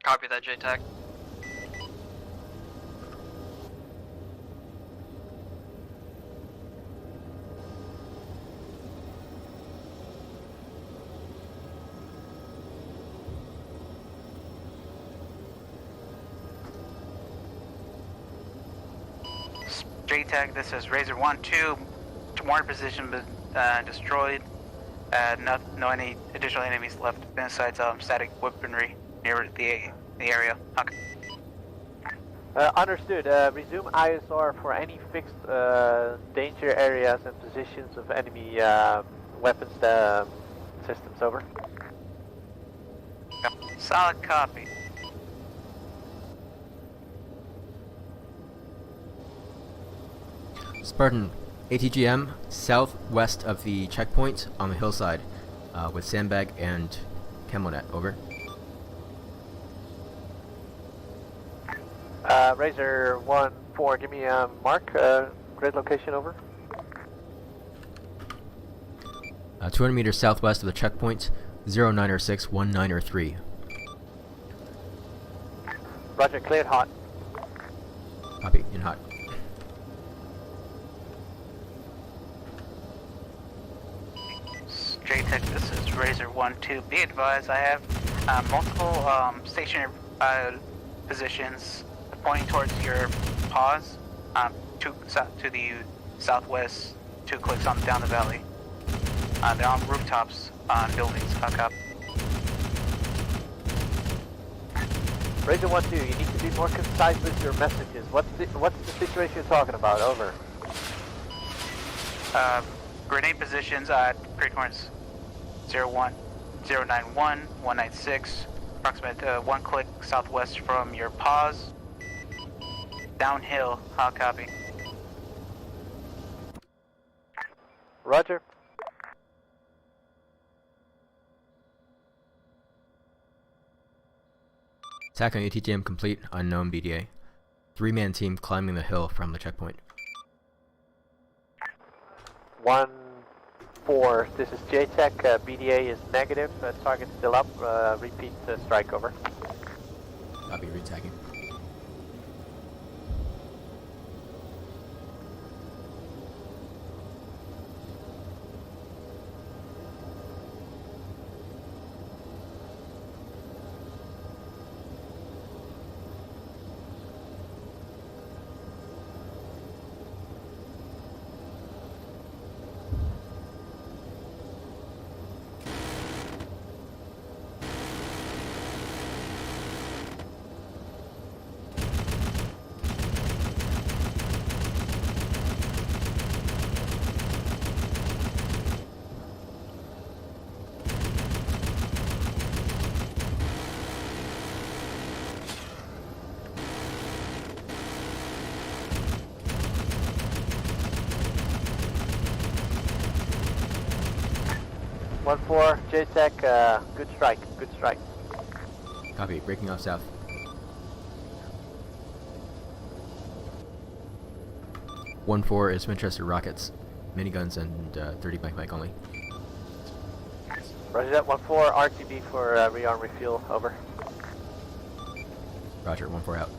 Copy that, JTAC. JTAG, this is Razor 1, 2, mortar position destroyed. No any additional enemies left besides static weaponry near the area. Okay. Understood. Resume ISR for any fixed danger areas and positions of enemy weapons systems, over. Solid copy. Spartan, ATGM, southwest of the checkpoint on the hillside, with sandbag and camo net, over. Razor 1-4, give me a mark, grid location, over. 200 meters southwest of the checkpoint, 0906, 1903. Roger, cleared, hot. Copy, in hot. JTEC, this is Razor 1-2. Be advised, I have multiple stationary positions pointing towards your paws, to the southwest, 2 clicks on down the valley. They're on rooftops, on buildings. Fuck up. Razor 1-2, you need to be more concise with your messages. What's the situation you're talking about? Over. Grenade positions at Creekmores 01, 091, 196, approximate 1 click southwest from your paws. Downhill, hot copy. Roger. Attack on ATGM complete, unknown BDA. 3-man team climbing the hill from the checkpoint. 1-4, this is JTEC, BDA is negative, target still up, repeat strike, over. I'll be retagging. 1-4, JTech, good strike, good strike. Copy, breaking off south. (1-4) is Winchester rockets, miniguns, and 30 Mike only. Roger that, 1-4, RTB for rearm refuel, over. Roger, 1-4 out.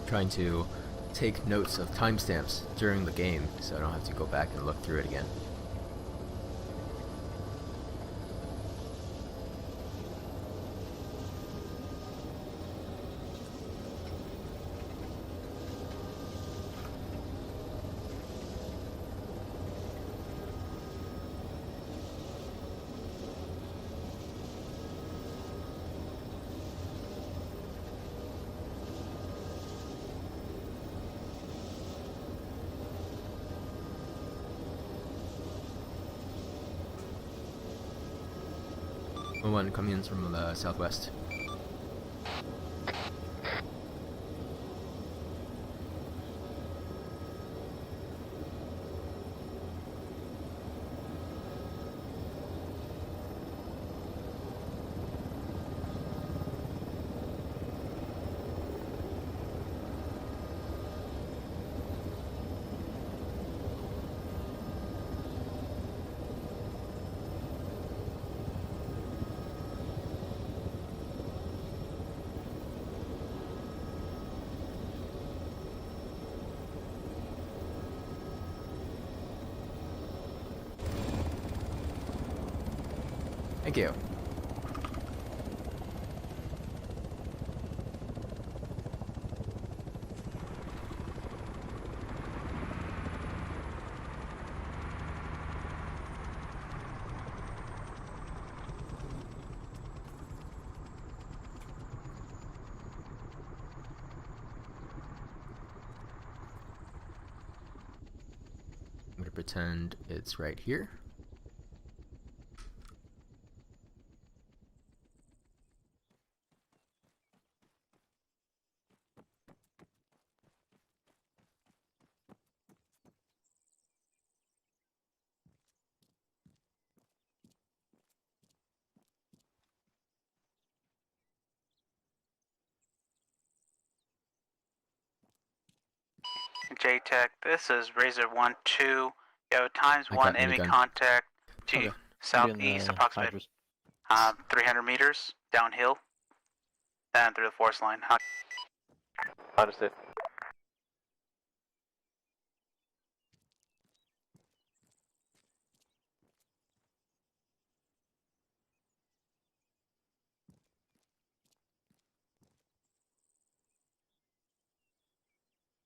Trying to take notes of timestamps during the game so I don't have to go back and look through it again. One coming in from the southwest. Thank you. I'm going to pretend it's right here. JTech, this is Razor 1-2. You have ×1 enemy contact to southeast, approximately 300 meters downhill, and through the forest line. Understood.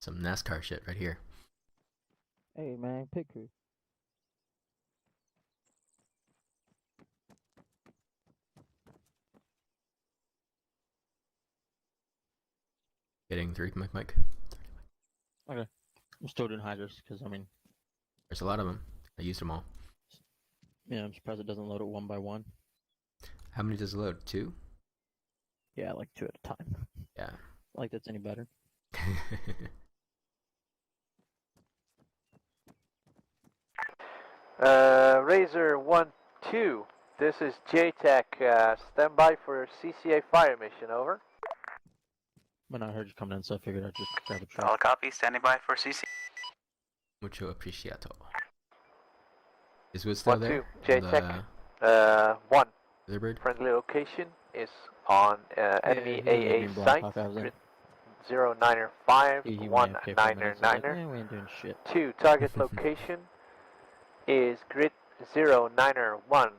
Some NASCAR shit right here. Hey man, pit crew. Getting 3 Mike. Okay. I'm still doing hydras because I mean, there's a lot of them. I used them all. Yeah, I'm surprised it doesn't load it one by one. How many does it load? 2? Yeah, like 2 at a time. Yeah. Like that's any better. Razor 1-2. This is JTech. Stand by for CCA fire mission. Over. When I heard you coming in, so I figured I'd just grab a truck. All copy. Standing by for CC. Mucho apreciato. Is Wood still there? 1-2. JTech. 1. Thunderbird? Friendly location is on enemy AA site. 09er 5, 19er 9er. We ain't doing shit. 2, target location is grid 09er 1.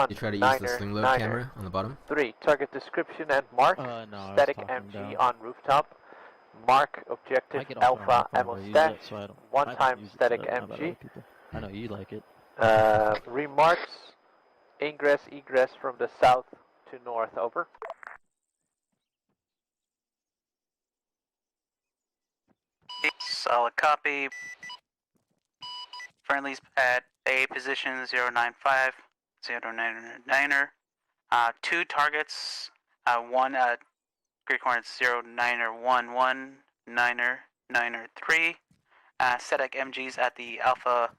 You try to use the sling load camera on the bottom? 3, target description and mark. No, static MG on rooftop. Mark objective Alpha ammo stash. So 1 time static MG. I know you like it. Remarks. Ingress, egress from the south to north, over. Solid copy. Friendlies at A position 095, 099er. 2 targets, 1 at Great Coordinates 09er 11, 9er 3. Static MGs at the Alpha.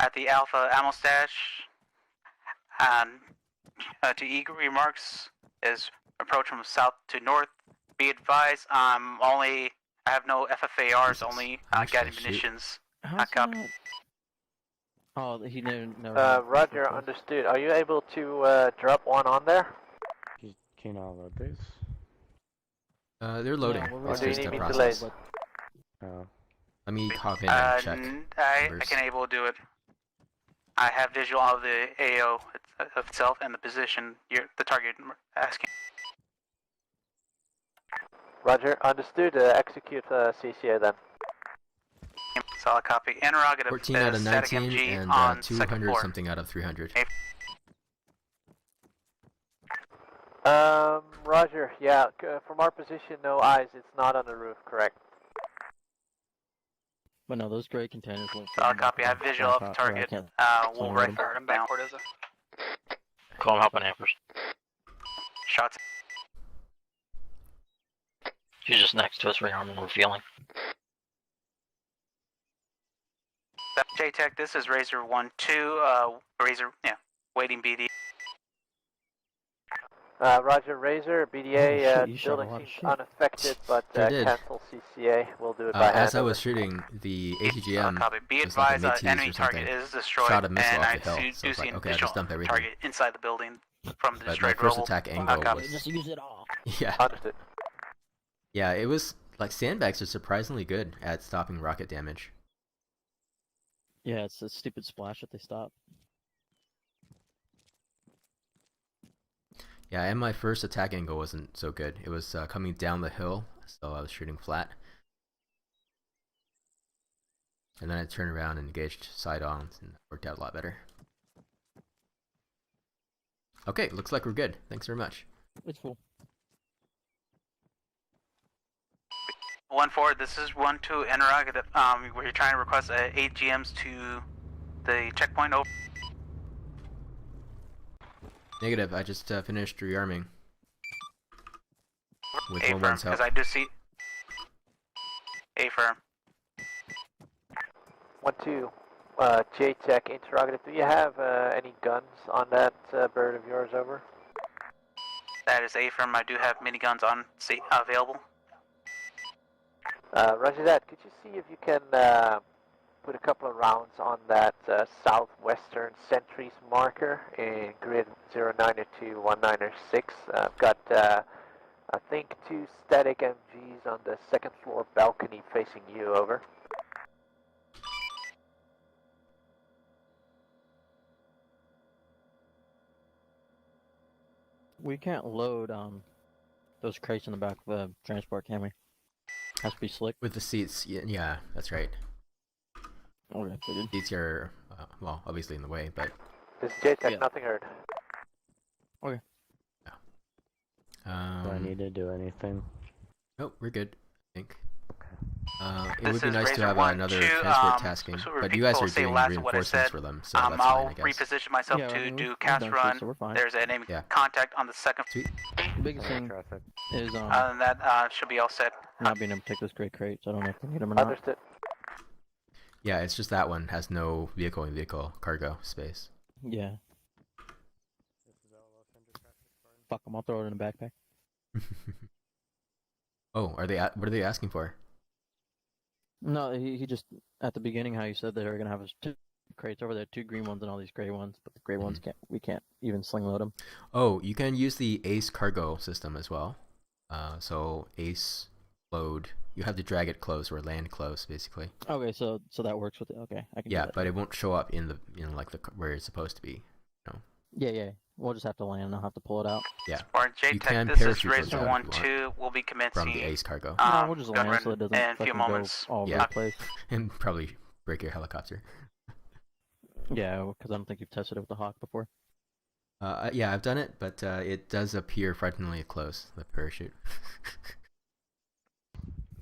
At the Alpha ammo stash. To eager remarks is approach from south to north. Be advised, I have no FFARs, only guided munitions. Copy. Oh, he never. Roger, understood. Are you able to drop one on there? Can you not load these? They're loading. Or do you need me to delay? Let me hop in and check. I can able to do it. I have visual of the AO itself and the position the target asking. Roger, understood. Execute CCA then. Solid copy. Interrogative. 14 out of 19 and 200 something out of 300. Roger. Yeah, from our position, no eyes. It's not on the roof, correct? But no, those gray containers won't. Solid copy. I have visual of the target. We'll right for him down. Call him helping Ampers. Shots. She's just next to us, rearm and refueling. JTech, this is Razor 1-2, Razor, waiting BD. Roger, Razor, BDA, building seems unaffected, but cancel CCA, we'll do it by hand. As I was shooting, the ATGM, be advised, enemy target is destroyed, shot a missile and off I the hill, so do it's see like, an okay, I just dumped everything. target inside the building from the but destroyed my first rubble. attack angle was... Just use it all. Yeah. Understood. Yeah, it was, like, sandbags are surprisingly good at stopping rocket damage. Yeah, it's a stupid splash that they stop. Yeah, and my first attack angle wasn't so good. It was coming down the hill, so I was shooting flat. And then I turned around and engaged side-ons, and it worked out a lot better. Okay, looks like we're good. Thanks very much. It's cool. 1-4, this is 1-2 interrogative. We're trying to request 8 GMs to the checkpoint. Over. Negative, I just finished rearming. With A-firm, help. because I do see... A-firm. 1-2, JTech interrogative. Do you have any guns on that bird of yours, over? That is A-firm. I do have miniguns on available. Roger that. Could you see if you can put a couple of rounds on that southwestern sentries marker in grid 09er to 19er 6? I've got, I think, 2 static MGs on the 2nd floor balcony facing you, over. We can't load those crates in the back of the transport, can we? Has to be slick. With the seats, yeah, that's right. Okay, figured. Seats are, well, obviously in the way, but... This is JTech, nothing heard. Okay. Yeah. Do I need to do anything? Oh, we're good, I think. Okay. It would be nice to have another transport tasking, but you guys are doing reinforcements for them, so that's fine, I'll I guess. reposition myself to do cast run. So There's an enemy contact on the 2nd. Sweet. The biggest thing is Other than that, should be all set. not being able to take those great crates. I don't know if they need them or not. Understood. Yeah, it's just that one has no vehicle-in-vehicle cargo space. Yeah. Fuck them, I'll throw it in a backpack. Oh, what are they asking for? No, he just, at the beginning, how you said they were going to have us crates over there, 2 green ones and all these gray ones, but the gray ones we can't even sling load them. Oh, you can use the Ace cargo system as well. So Ace load, you have to drag it close or land close, basically. Okay, so that works with it. Okay, I can. Yeah, do that. but it won't show up in the like the where it's supposed to be. Yeah. We'll just have to land. I'll have to pull it out. Yeah. Spartan You JTech, can this is parachute those Razor out if you 1-2. We'll be commencing from the Ace cargo. No, we'll just gun land so run it doesn't in a fucking few go moments. all over Yeah. the place. And probably break your helicopter. Yeah, because I don't think you've tested it with the Hawk before. Yeah, I've done it, but it does appear frighteningly close, the parachute.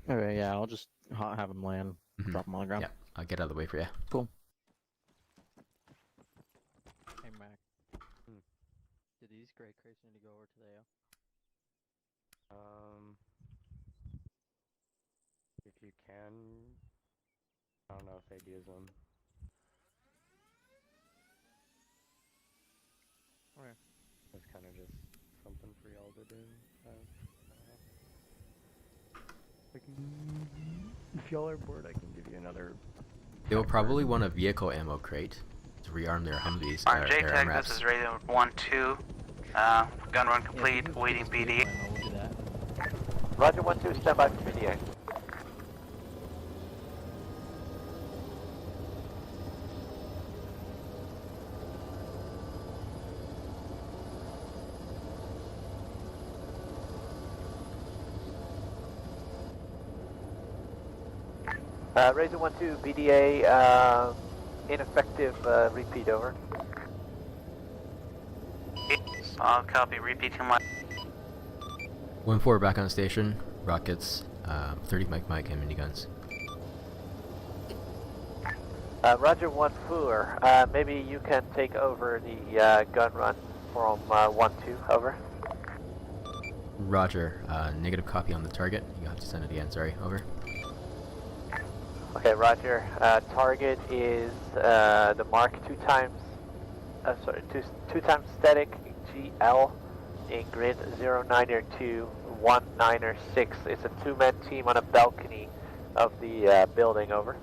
Okay, yeah, I'll just have him land, drop him on the ground. Yeah, I'll get out of the way for you. Cool. Hey, Mac. Did these gray crates need to go over to the AO? If you can, I don't know if they'd use them. Okay. It's kind of just something for y'all to do. If y'all are bored, I can give you another. They will probably want a vehicle ammo crate to rearm their Humvees. Spartan their JTech, MRAPs. this is Razor 1-2. Gun run complete, waiting BD. Roger 1-2, stand by for BDA. Razor 1-2, BDA, ineffective, repeat, over. I'll copy, repeat to my... 1-4 back on station, rockets, 30 Mike and miniguns. Roger 1-4, maybe you can take over the gun run from 1-2, over. Roger, negative copy on the target. You have to send it again, sorry, over. Okay, Roger. Target is the Mark 2 times static GL in grid 09er2 19er6. It's a 2-man team on a balcony of the building, over.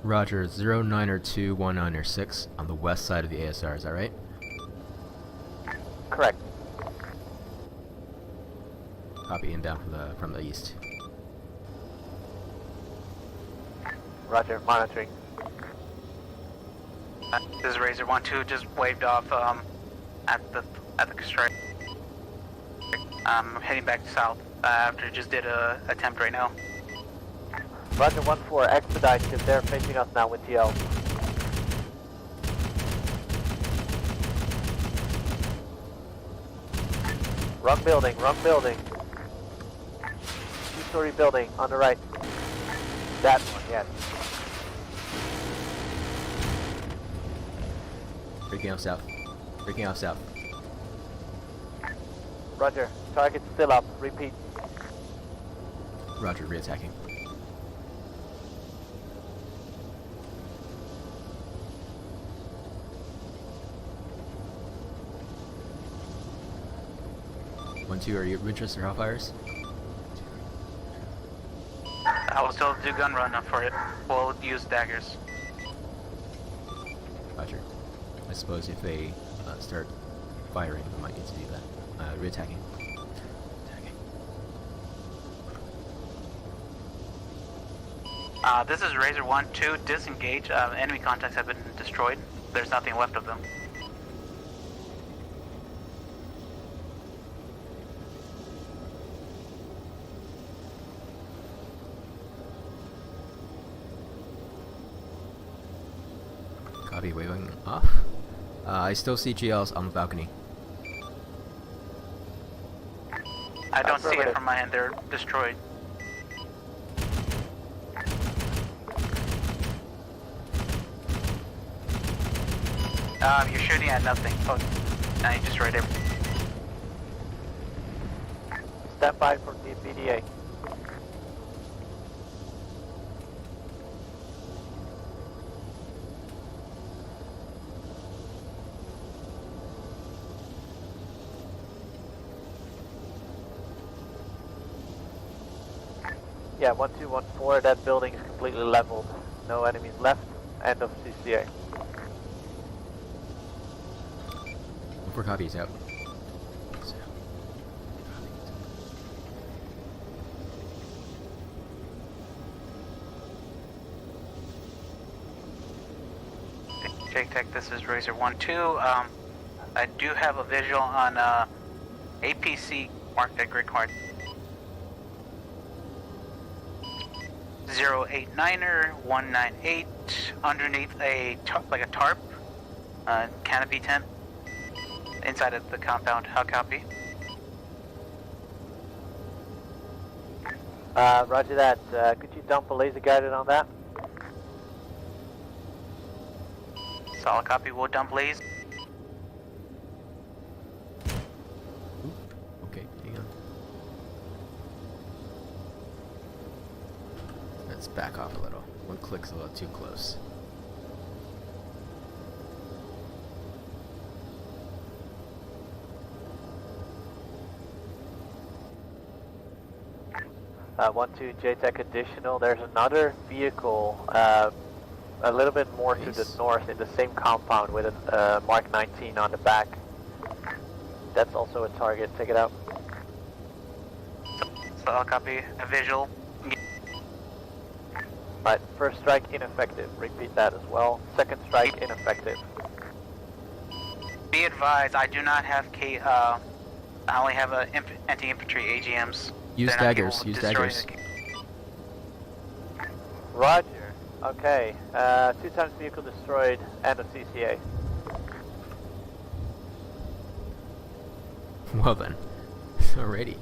Roger, 09er2 19er6 on the west side of the ASR, is that right? Correct. Copy inbound from the east. Roger, monitoring. This is Razor 1-2, just waved off at the strike. I'm heading back south after just did a attempt right now. Roger 1-4, expedite because they're facing us now with TL. Wrong building, wrong building. 2-story building on the right. That one, yes. Breaking off south. Breaking off south. Roger, target's still up, repeat. Roger, reattacking. One, two, are you Winchester Hellfires? I will still do gun run for it. We'll use daggers. Roger. I suppose if they start firing, we might need to do that. Reattacking. This is Razor 1-2, disengage. Enemy contacts have been destroyed. There's nothing left of them. Copy, waving off. I still see GLs on the balcony. I don't see it from my end, they're destroyed. You're shooting at nothing. Oh, now you destroyed everything. Stand by for the BDA. Yeah, 1214, that building is completely leveled. No enemies left. end of CCA. 4 copies out. JTech, this is Razor 1-2. I do have a visual on APC marked at grid card 089er 198 underneath a tarp canopy tent inside of the compound. How copy? Roger that. Could you dump a laser guided on that? Solid copy. We'll dump laser. Okay, hang on. Let's back off a little. One click's a little too close. One to JTech additional. There's another vehicle a little bit more to the north in the same compound with a Mark 19 on the back. That's also a target. Take it out. So I'll copy a visual. Right, first strike ineffective. Repeat that as well. Second strike ineffective. Be advised, I do not have I only have anti-infantry AGMs. Use daggers. Use daggers. Roger. Okay. 2 times vehicle destroyed. End of CCA. Well then. Alrighty.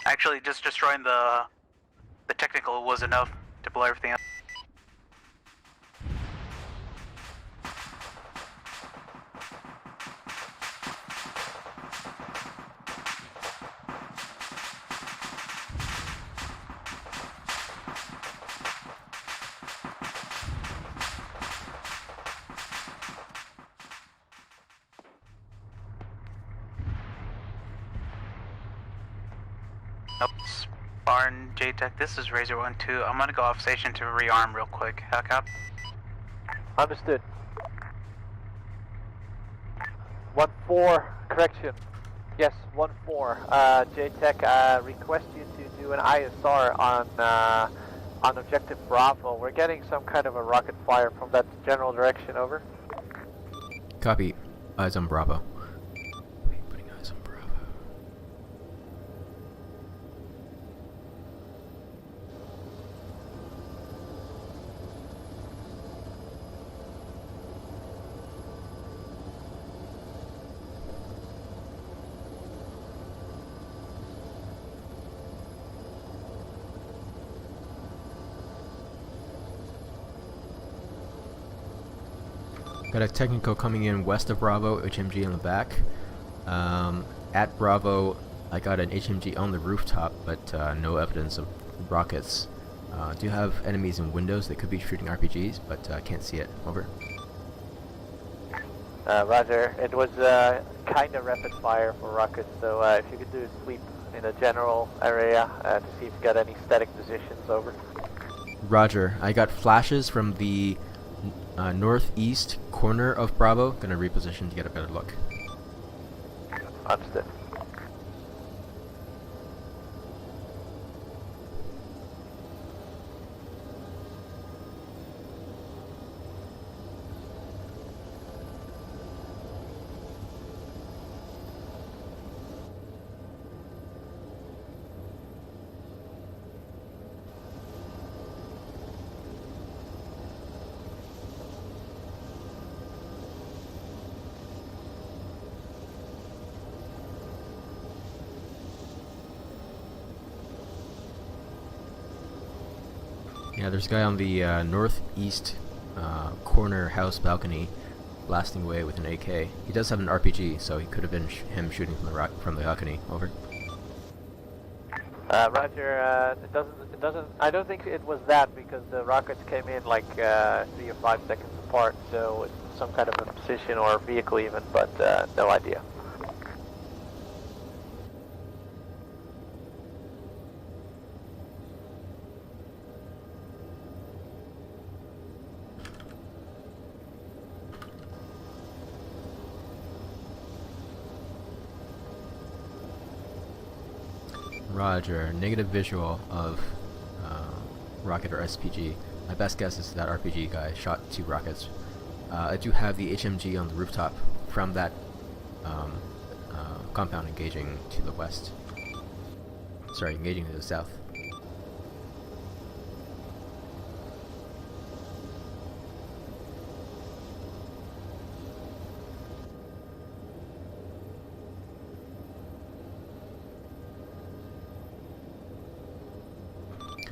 Actually, just destroying the technical was enough to blow everything up. Spartan JTech, this is Razor 1-2. I'm gonna go off station to rearm real quick. How cop? Understood. 1-4, correction. Yes, 1-4. JTech, request you to do an ISR on objective Bravo. We're getting some kind of a rocket fire from that general direction, over. Copy. Eyes on Bravo. Got a technical coming in west of Bravo, HMG in the back. At Bravo, I got an HMG on the rooftop, but no evidence of rockets. Do have enemies in windows that could be shooting RPGs, but can't see it. Over. Roger. It was kind of rapid fire for rockets, so if you could do a sweep in a general area to see if you got any static positions, over. Roger. I got flashes from the northeast corner of Bravo. Gonna reposition to get a better look. Understood. Yeah, there's a guy on the northeast corner house balcony blasting away with an AK. He does have an RPG, so he could have been him shooting from the balcony. Over. Roger. It doesn't. I don't think it was that because the rockets came in like 3 or 5 seconds apart, so it's some kind of a position or a vehicle even, but no idea. Roger. Negative visual of rocket or SPG. My best guess is that RPG guy shot 2 rockets. I do have the HMG on the rooftop from that compound engaging to the west. Sorry, engaging to the south.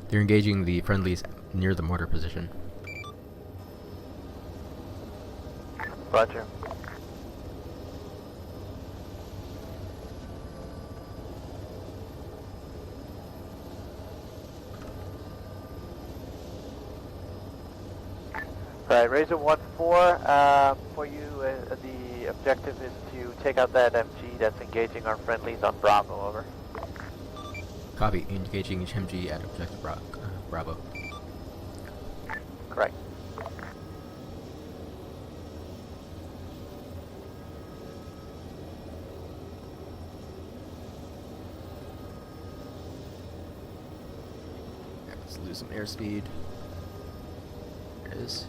They're engaging the friendlies near the mortar position. Roger. Alright, Razor 1-4, for you, the objective is to take out that MG that's engaging our friendlies on Bravo, over. Copy, engaging HMG at objective Bravo. Correct. Yeah, let's lose some airspeed. There it is.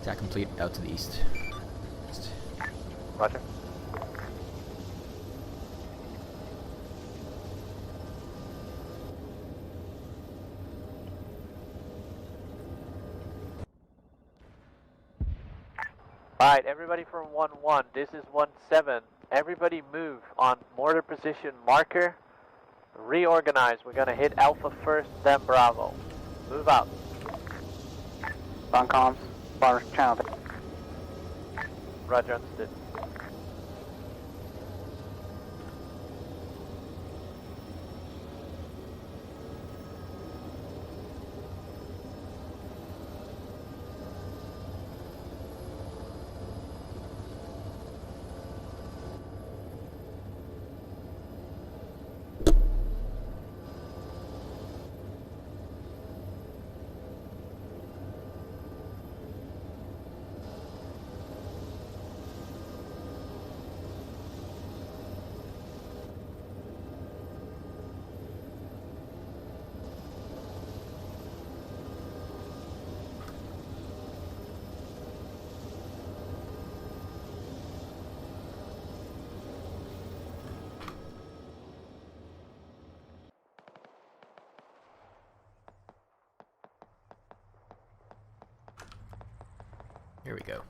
Attack complete, out to the east. Roger. Alright, everybody from 1-1, this is 1-7. Everybody move on mortar position marker. Reorganize, we're gonna hit Alpha first, then Bravo. Move out. On comms. Bar channel. Roger, understood. Here we go.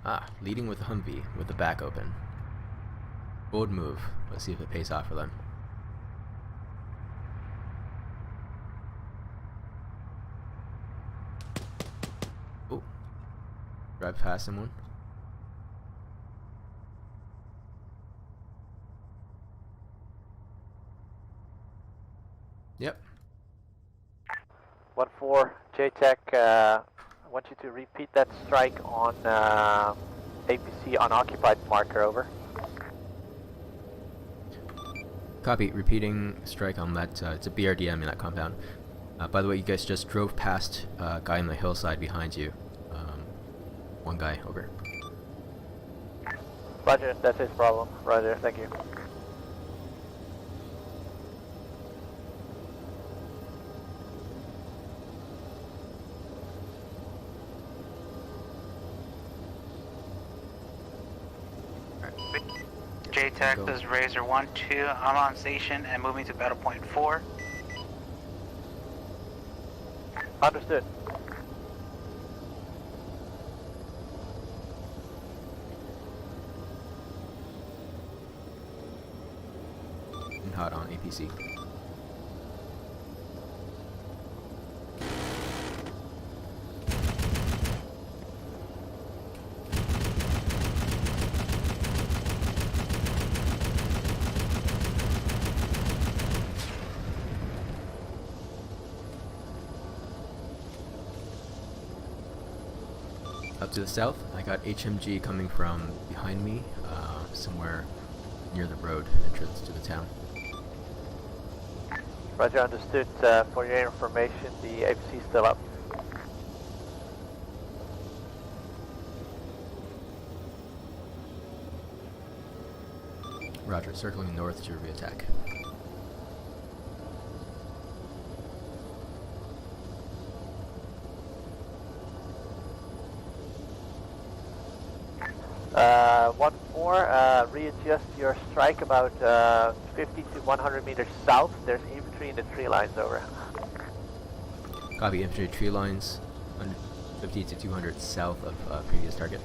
Ah, leading with Humvee with the back open. Bold move. Let's see if it pays off for them. Oh. Drive past someone. Yep. 1-4, JTech, I want you to repeat that strike on APC unoccupied marker, over. Copy, repeating strike on that, it's a BRDM in that compound. By the way, you guys just drove past a guy on the hillside behind you. One guy, over. Roger, that's his problem. Roger, thank you. JTAC, this is Razor 1-2. I'm on station and moving to battle point 4. Understood. And hot on APC. Up to the south, I got HMG coming from behind me, somewhere near the road entrance to the town. Roger, understood. For your information, the APC is still up. Roger, circling north to re-attack. Readjust your strike about 50 to 100 meters south. There's infantry in the tree lines, over. Copy, infantry tree lines, 50 to 200 south of previous target.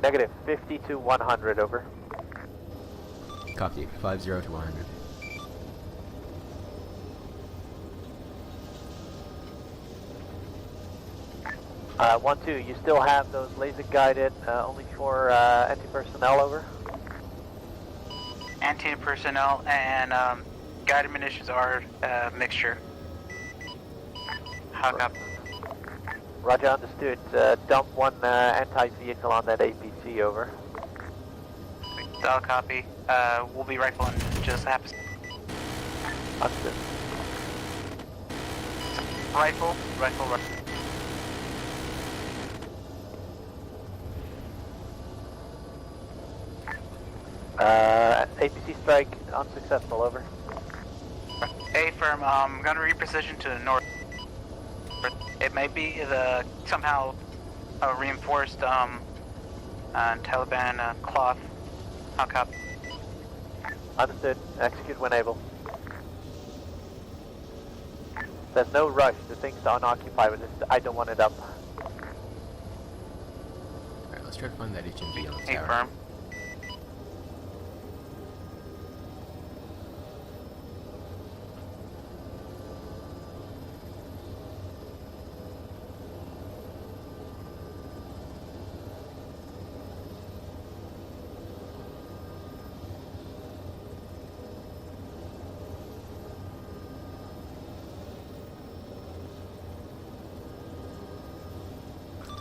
Negative, 50 to 100, over. Copy, 50 to 100. One, two, you still have those laser guided, only for anti-personnel, over? Anti-personnel and guided munitions are a mixture. How copy? Roger, understood. Dump one anti-vehicle on that APC, over. I'll copy. We'll be rifling just happens. Understood. Rifle. APC strike unsuccessful, over. A firm, I'm gonna reposition to the north. It may be the somehow reinforced Taliban cloth. How copy? Understood. Execute when able. There's no rush. The thing's unoccupied, but I don't want it up. Alright, let's try to find that HMG on the tower. A firm.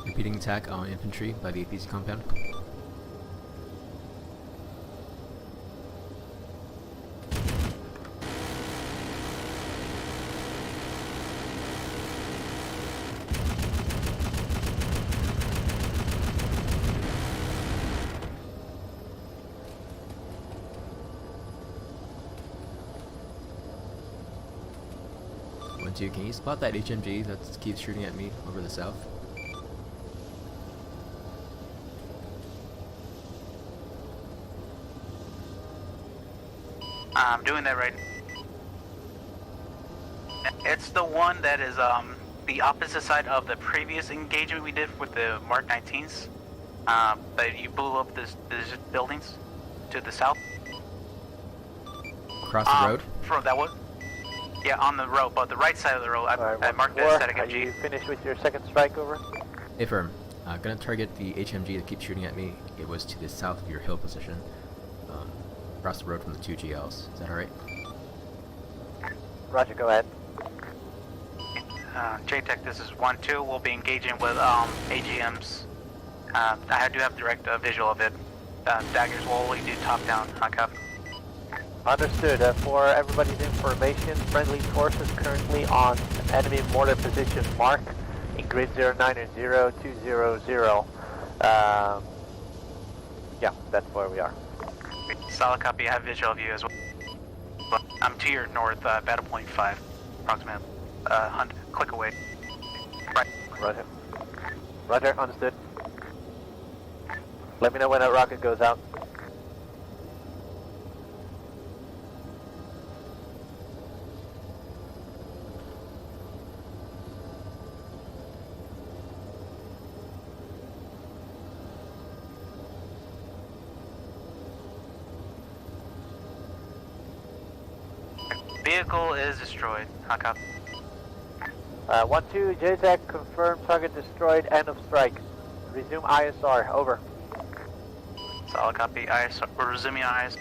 Repeating attack on infantry by the APC compound. One, two, can you spot that HMG that keeps shooting at me over the south? I'm doing that right now. It's the one that is the opposite side of the previous engagement we did with the Mark 19s. But you blew up these buildings to the south. Across the road? From that one? Yeah, on the road, but the right side of the road. I marked that static MG. Are you finished with your second strike, over? Affirm. Gonna target the HMG that keeps shooting at me. It was to the south of your hill position. Across the road from the 2 GLs. Is that alright? Roger, go ahead. JTech, this is 1-2. We'll be engaging with AGMs. I do have direct visual of it. Daggers will only do top-down. Copy. Understood. For everybody's information, friendly forces currently on enemy mortar position mark in grid 090200. Yeah, that's where we are. Solid copy. I have visual of you as well. I'm to your north, battle point 5, approximately 100, click away. Right. Roger. Roger, understood. Let me know when that rocket goes out. Vehicle is destroyed. Hot copy. 1-2, JTAC, confirm target destroyed, end of strike. Resume ISR, over. Solid copy. ISR, we're resuming ISR.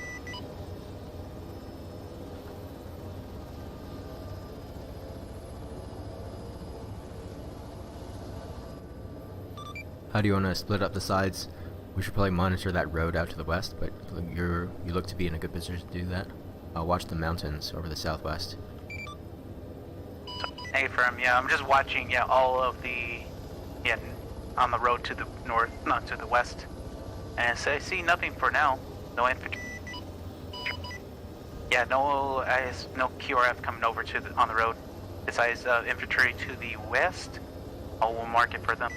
How do you want to split up the sides? We should probably monitor that road out to the west, but you look to be in a good position to do that. Watch the mountains over the southwest. Hey, firm. Yeah, I'm just watching. Yeah, all of the on the road to the north, not to the west, and so I see nothing for now. No infantry. Yeah, no QRF coming over to on the road. Besides infantry to the west, I will mark it for them.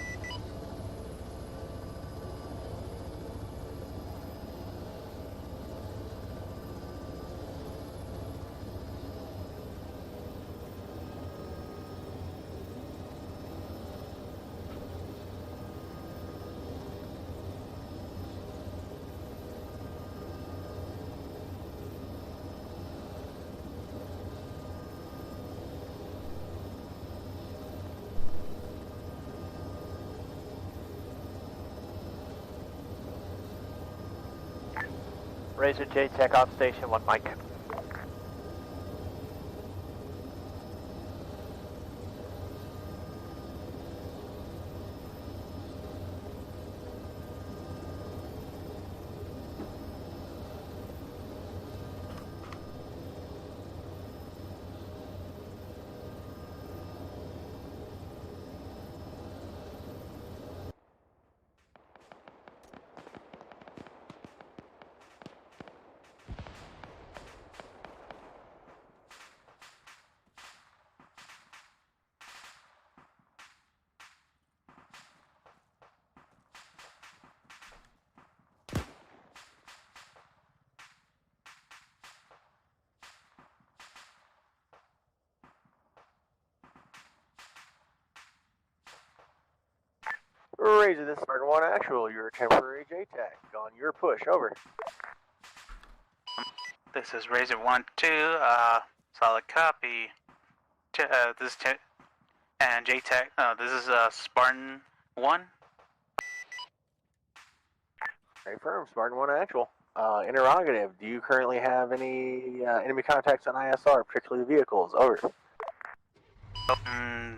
Razor JTAC on station, 1 mic. Razor, this is Spartan 1 actual, your temporary JTAC on your push, over. This is Razor 1-2, solid copy. This is and JTAC, this is Spartan 1. Very firm, Spartan 1 actual. Interrogative, do you currently have any enemy contacts on ISR, particularly vehicles, over?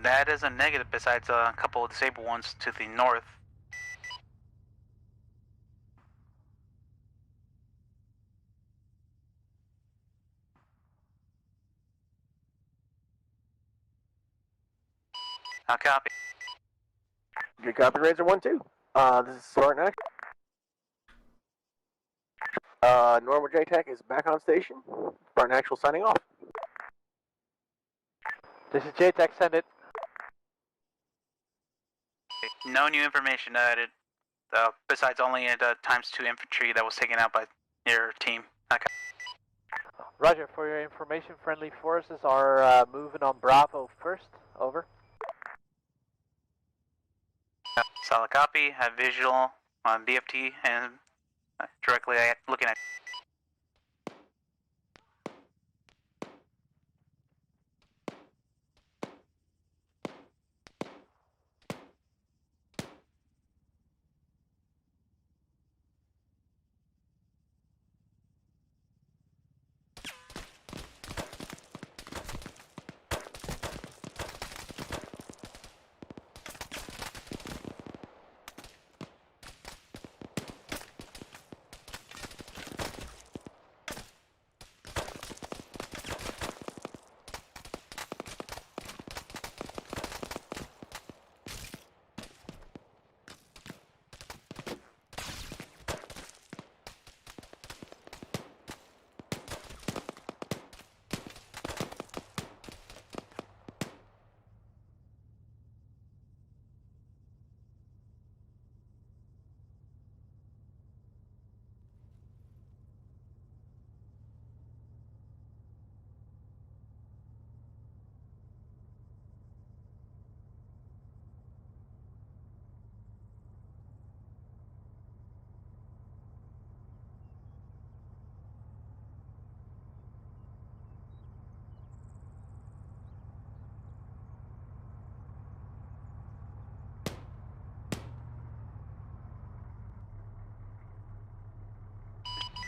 That is a negative besides a couple of disabled ones to the north. I'll copy. Good copy, Razor 1-2. This is Spartan actual. Normal JTAC is back on station. Spartan actual signing off. This is JTAC, send it. No new information added, besides only the ×2 infantry that was taken out by your team. Okay. Roger, for your information, friendly forces are moving on Bravo first, over. Solid copy, have visual on BFT and directly looking at.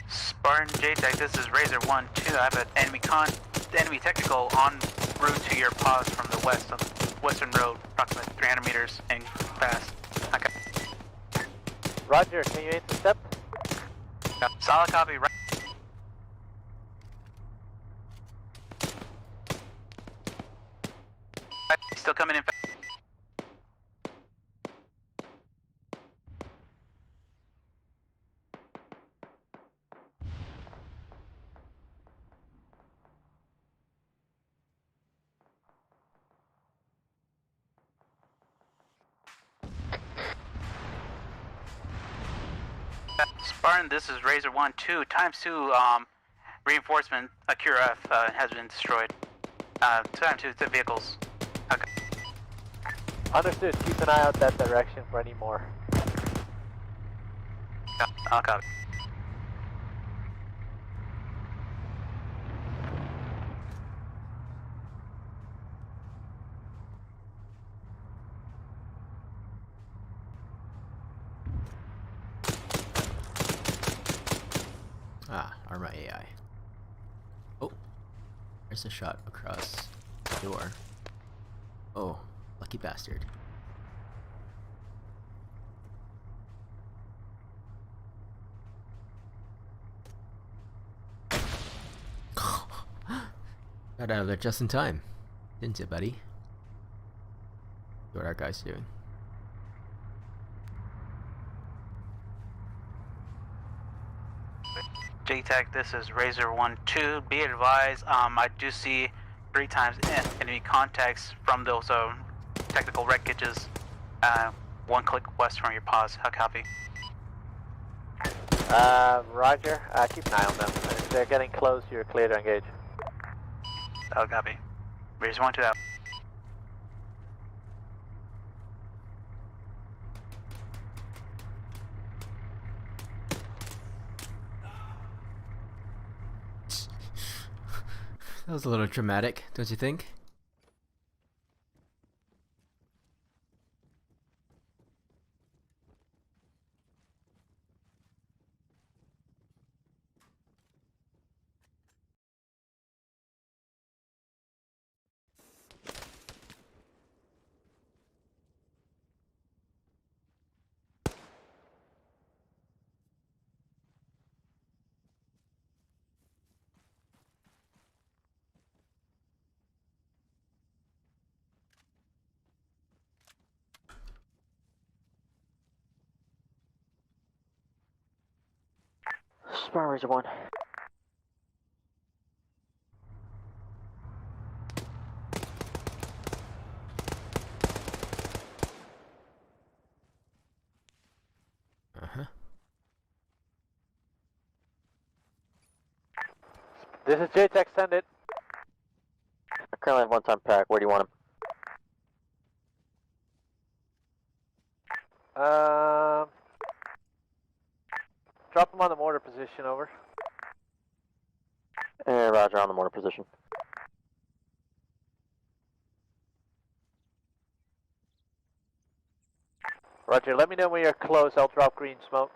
Spartan JTAC, this is Razor 1-2. I have an enemy technical en route to your pause from the west on Western Road, approximately 300 meters and fast. Okay. Roger, can you intercept? Yeah, solid copy, right. Still coming in. Spartan, this is Razor 1-2, times 2, reinforcement, Acura F, has been destroyed. Time 2 to vehicles. Okay. Understood, keep an eye out that direction for any more. Yeah, I'll copy. Ah, Arma AI. Oh, there's a shot across the door. Oh, lucky bastard. Got out of there just in time, didn't you, buddy? See what our guy's doing. JTAC, this is Razor 1-2. Be advised, I do see 3 times enemy contacts from those technical wreckages. 1 click west from your pause. How copy? Roger. Keep an eye on them. If they're getting close, you're clear to engage. How copy? Razor 1-2 out. That was a little dramatic, don't you think? Spartan Razor 1. Uh-huh. This is JTAC, send it. I currently have 1-time pack. Where do you want him? Drop him on the mortar position, over. Roger, on the mortar position. Roger, let me know when you're close. I'll drop green smoke.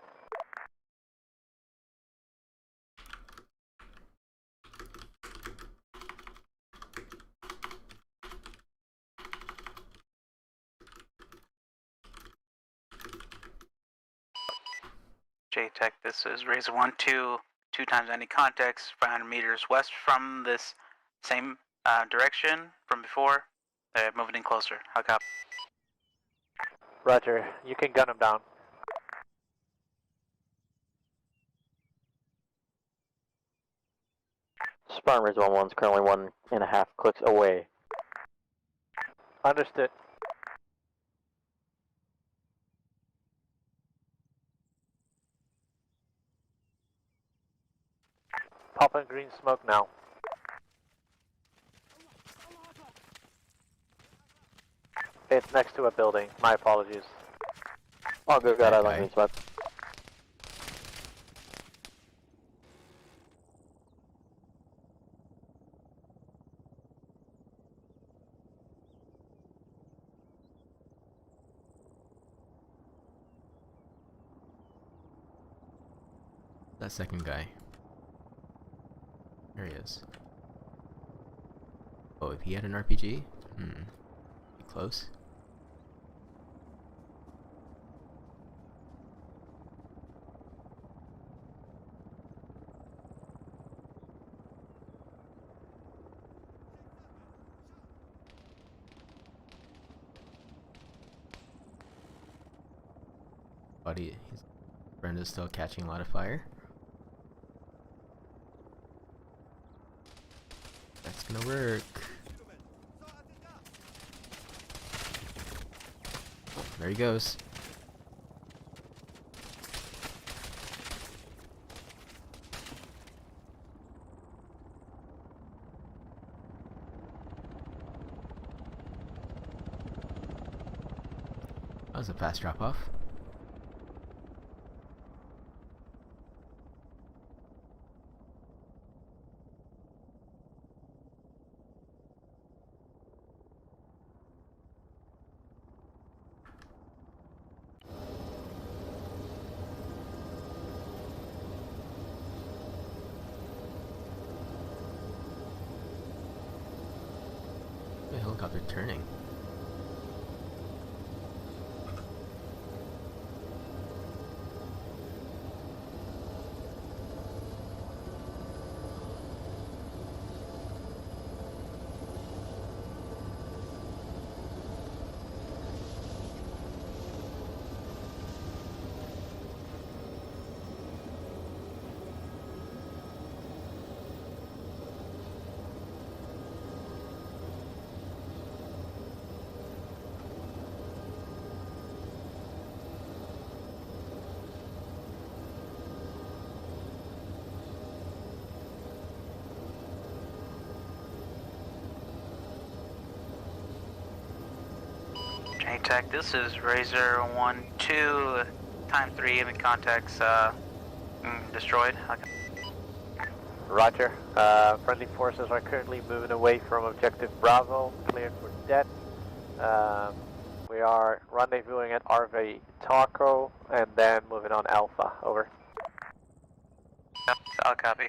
JTAC, this is Razor 1-2, 2 times any contacts, 500 meters west from this same direction from before. They're moving in closer. How copy? Roger, you can gun him down. Spartan Razor 1-1 is currently 1.5 clicks away. Understood. Popping green smoke now. It's next to a building. My apologies. Oh, good God, I like green smoke. That second guy. There he is. Oh, if he had an RPG? Be close. Buddy, his friend is still catching a lot of fire. That's gonna work. Oh, there he goes. That was a fast drop off. The helicopter turning. JTAC, this is Razor 1-2, time 3, enemy contacts destroyed. Okay. Roger. Friendly forces are currently moving away from objective Bravo, cleared for debt. We are rendezvousing at RV Taco and then moving on Alpha. Over. I'll copy.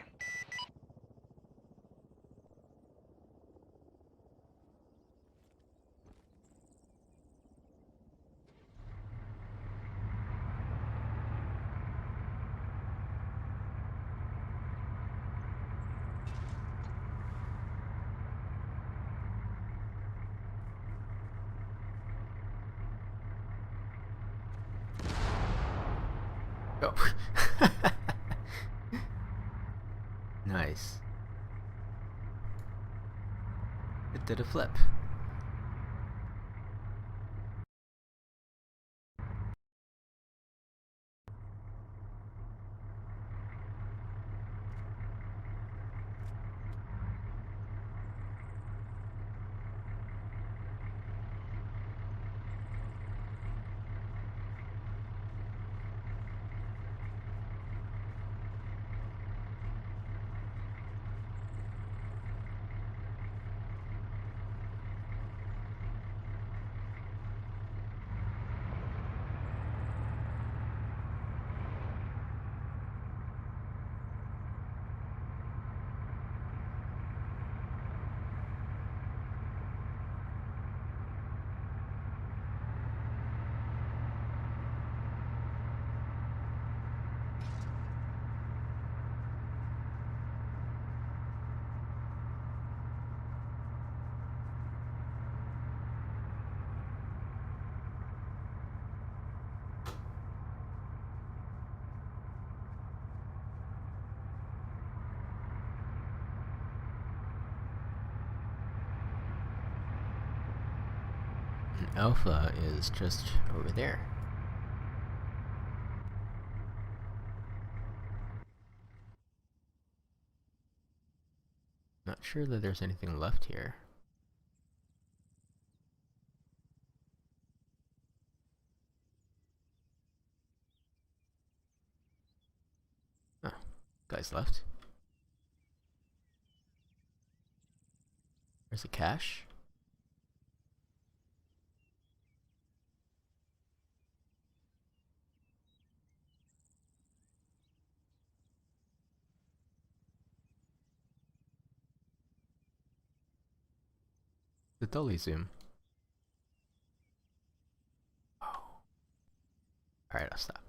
Oh. Nice. It did a flip. Alpha is just over there. Not sure that there's anything left here. Oh, guys left. There's a cache. The dolly zoom. Oh. Alright, I'll stop.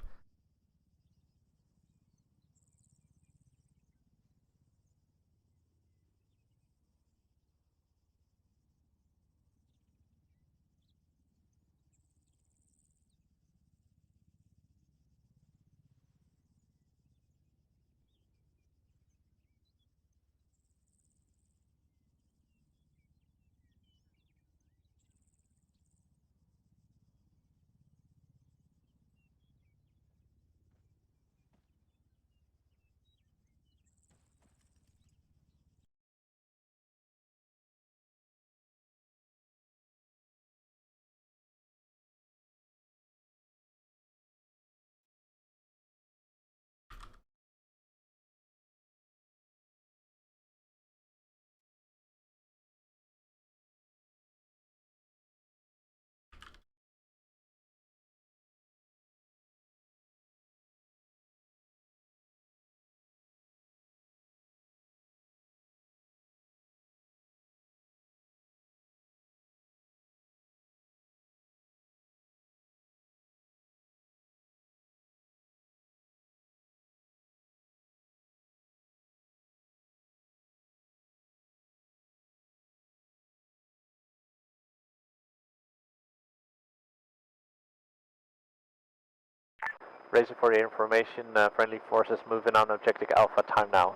Razor for your information, friendly forces moving on objective Alpha, time now.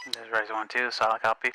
This is Razor 1-2, solid copy.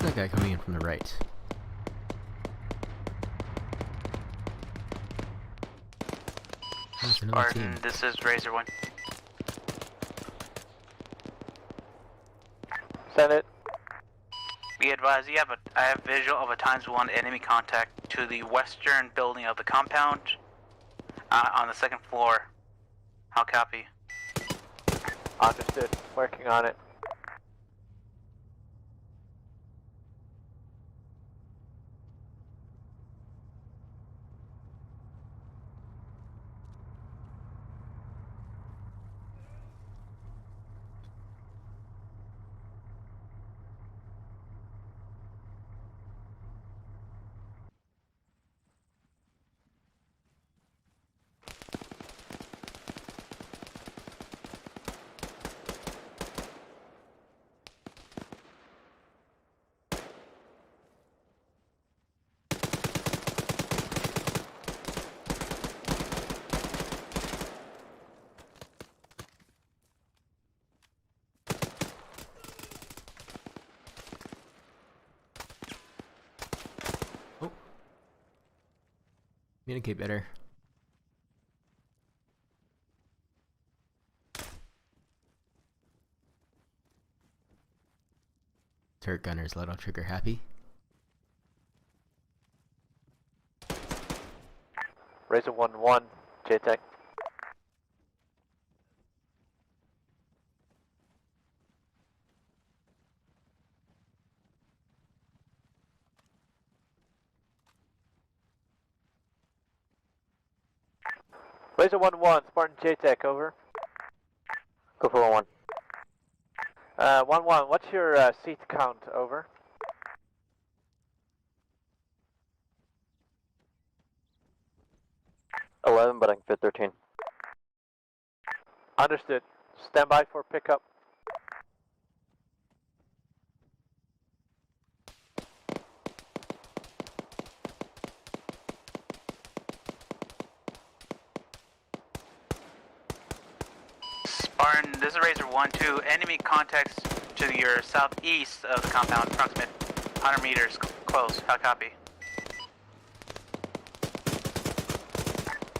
That guy coming in from the right. Oh, Spartan, this is Razor 1. Send it. Be advised, I have visual of a ×1 enemy contact to the western building of the compound on the 2nd floor. How copy? Understood. Working on it. Communicate better. Turret gunner's little trigger happy. Razor 1-1, JTEC. Razor 1-1, Spartan JTEC, over. Go for 1-1. 1-1, what's your seat count, over? 11, but I can fit 13. Understood. Stand by for pickup. Spartan, this is Razor 1-2. Enemy contacts to your southeast of the compound, approximate 100 meters close. How copy?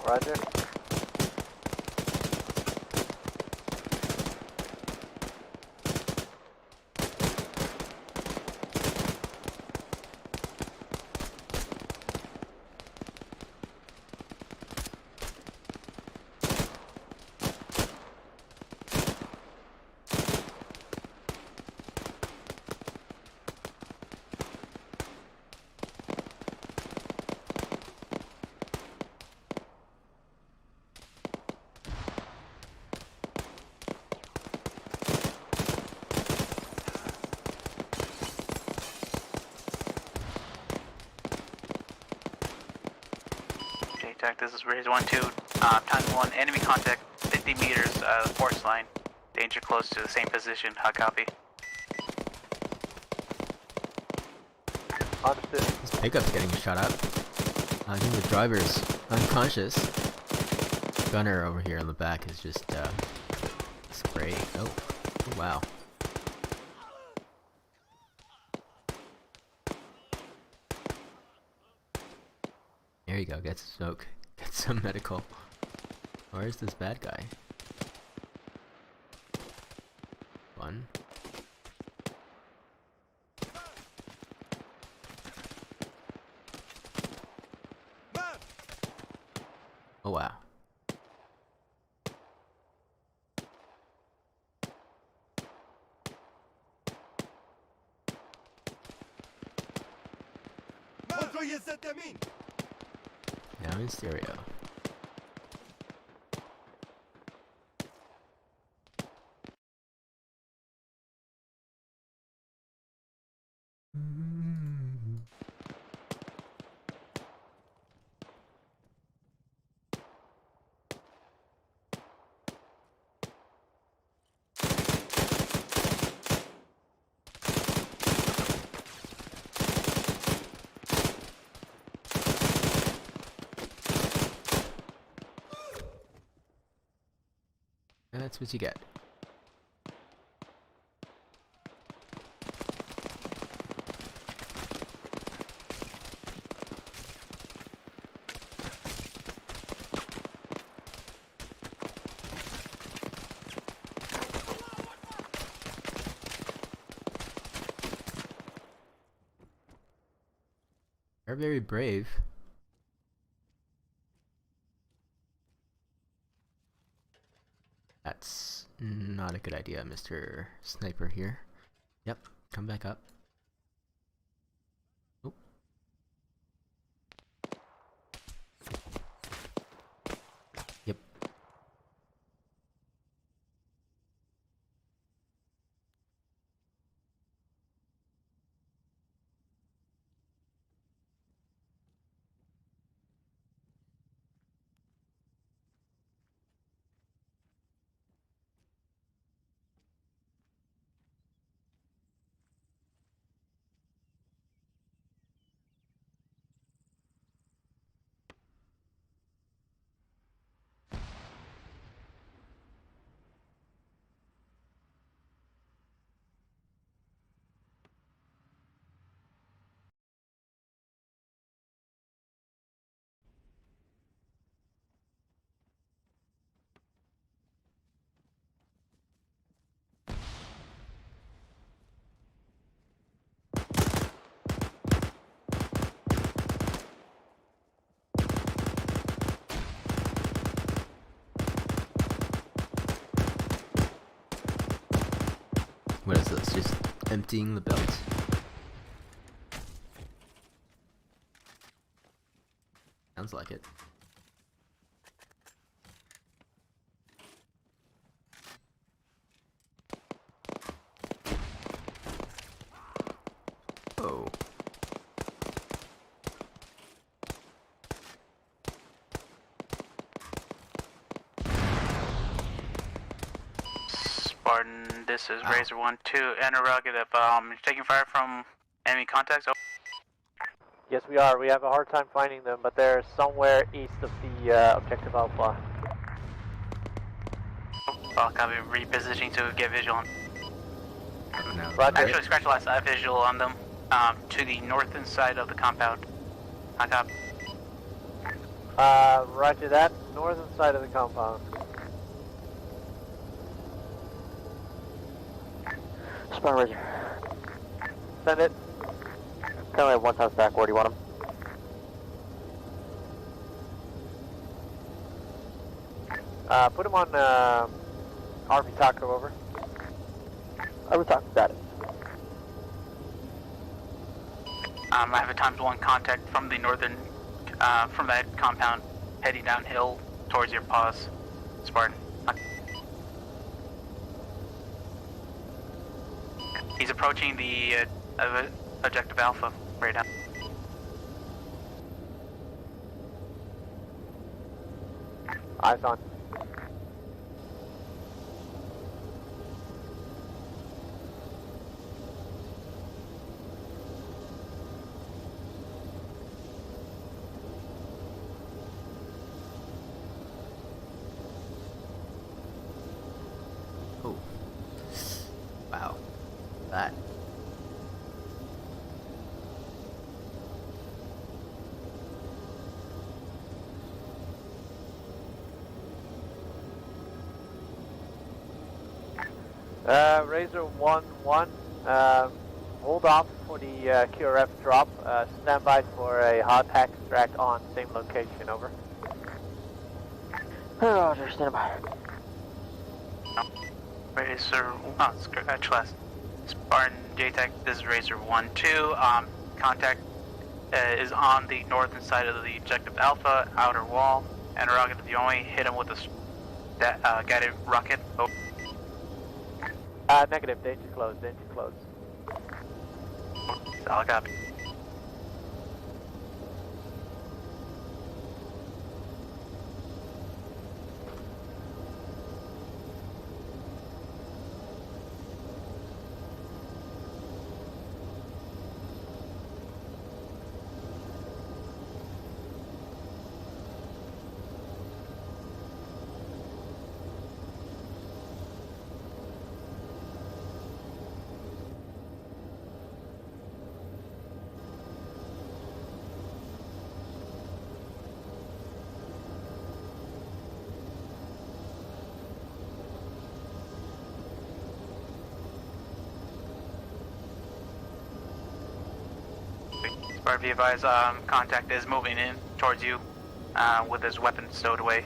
Roger. This is Razor 1-2, ×1, enemy contact 50 meters, force line. Danger close to the same position, how copy? Understood. This pickup's getting shot up. I think the driver's unconscious. Gunner over here in the back is just spray. Oh, wow. There you go, get some smoke. Get some medical. Where's this bad guy? One. Oh wow. Now in stereo. That's what you get. They're very brave. That's not a good idea, Mr. Sniper here. Yep, come back up. Oh. Yep. What is this? Just emptying the belt? Sounds like it. Oh. Spartan, this is Razor 1-2, interrogative. Taking fire from enemy contacts. Oh. Yes, we are. We have a hard time finding them, but they're somewhere east of the objective Alpha. I'll copy. Repositioning to get visual on. No. Actually, scratch the last visual on them. To the northern side of the compound. I copy. Roger that. Northern side of the compound. Spartan Razor. Send it. Currently have 1 times back. Where do you want him? Put him on RV Taco, over. RV Taco, got it. I have a ×1 contact from the northern, from that compound, heading downhill towards your paws, Spartan. He's approaching the objective Alpha right now. Eyes on. Razor 1-1, hold off for the QRF drop. Stand by for a hot extract on same location, over. Roger, stand by. Razor, last. Spartan JTAC, this is Razor 1-2. Contact is on the northern side of the objective Alpha, outer wall. Interrogative, you only hit him with a guided rocket. Over. Negative, danger close, danger close. Solid copy. Be advised, contact is moving in towards you with his weapon stowed away.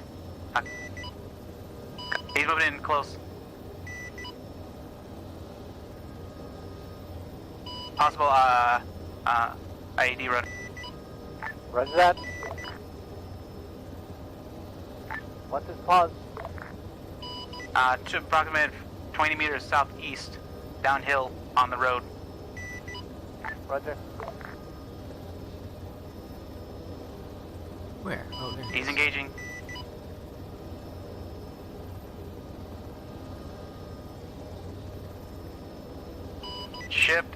He's moving in close. Possible IED run. Roger that. What's his pause? To approximate 20 meters southeast, downhill on the road. Roger. Where? Oh, there. He's engaging. Shift,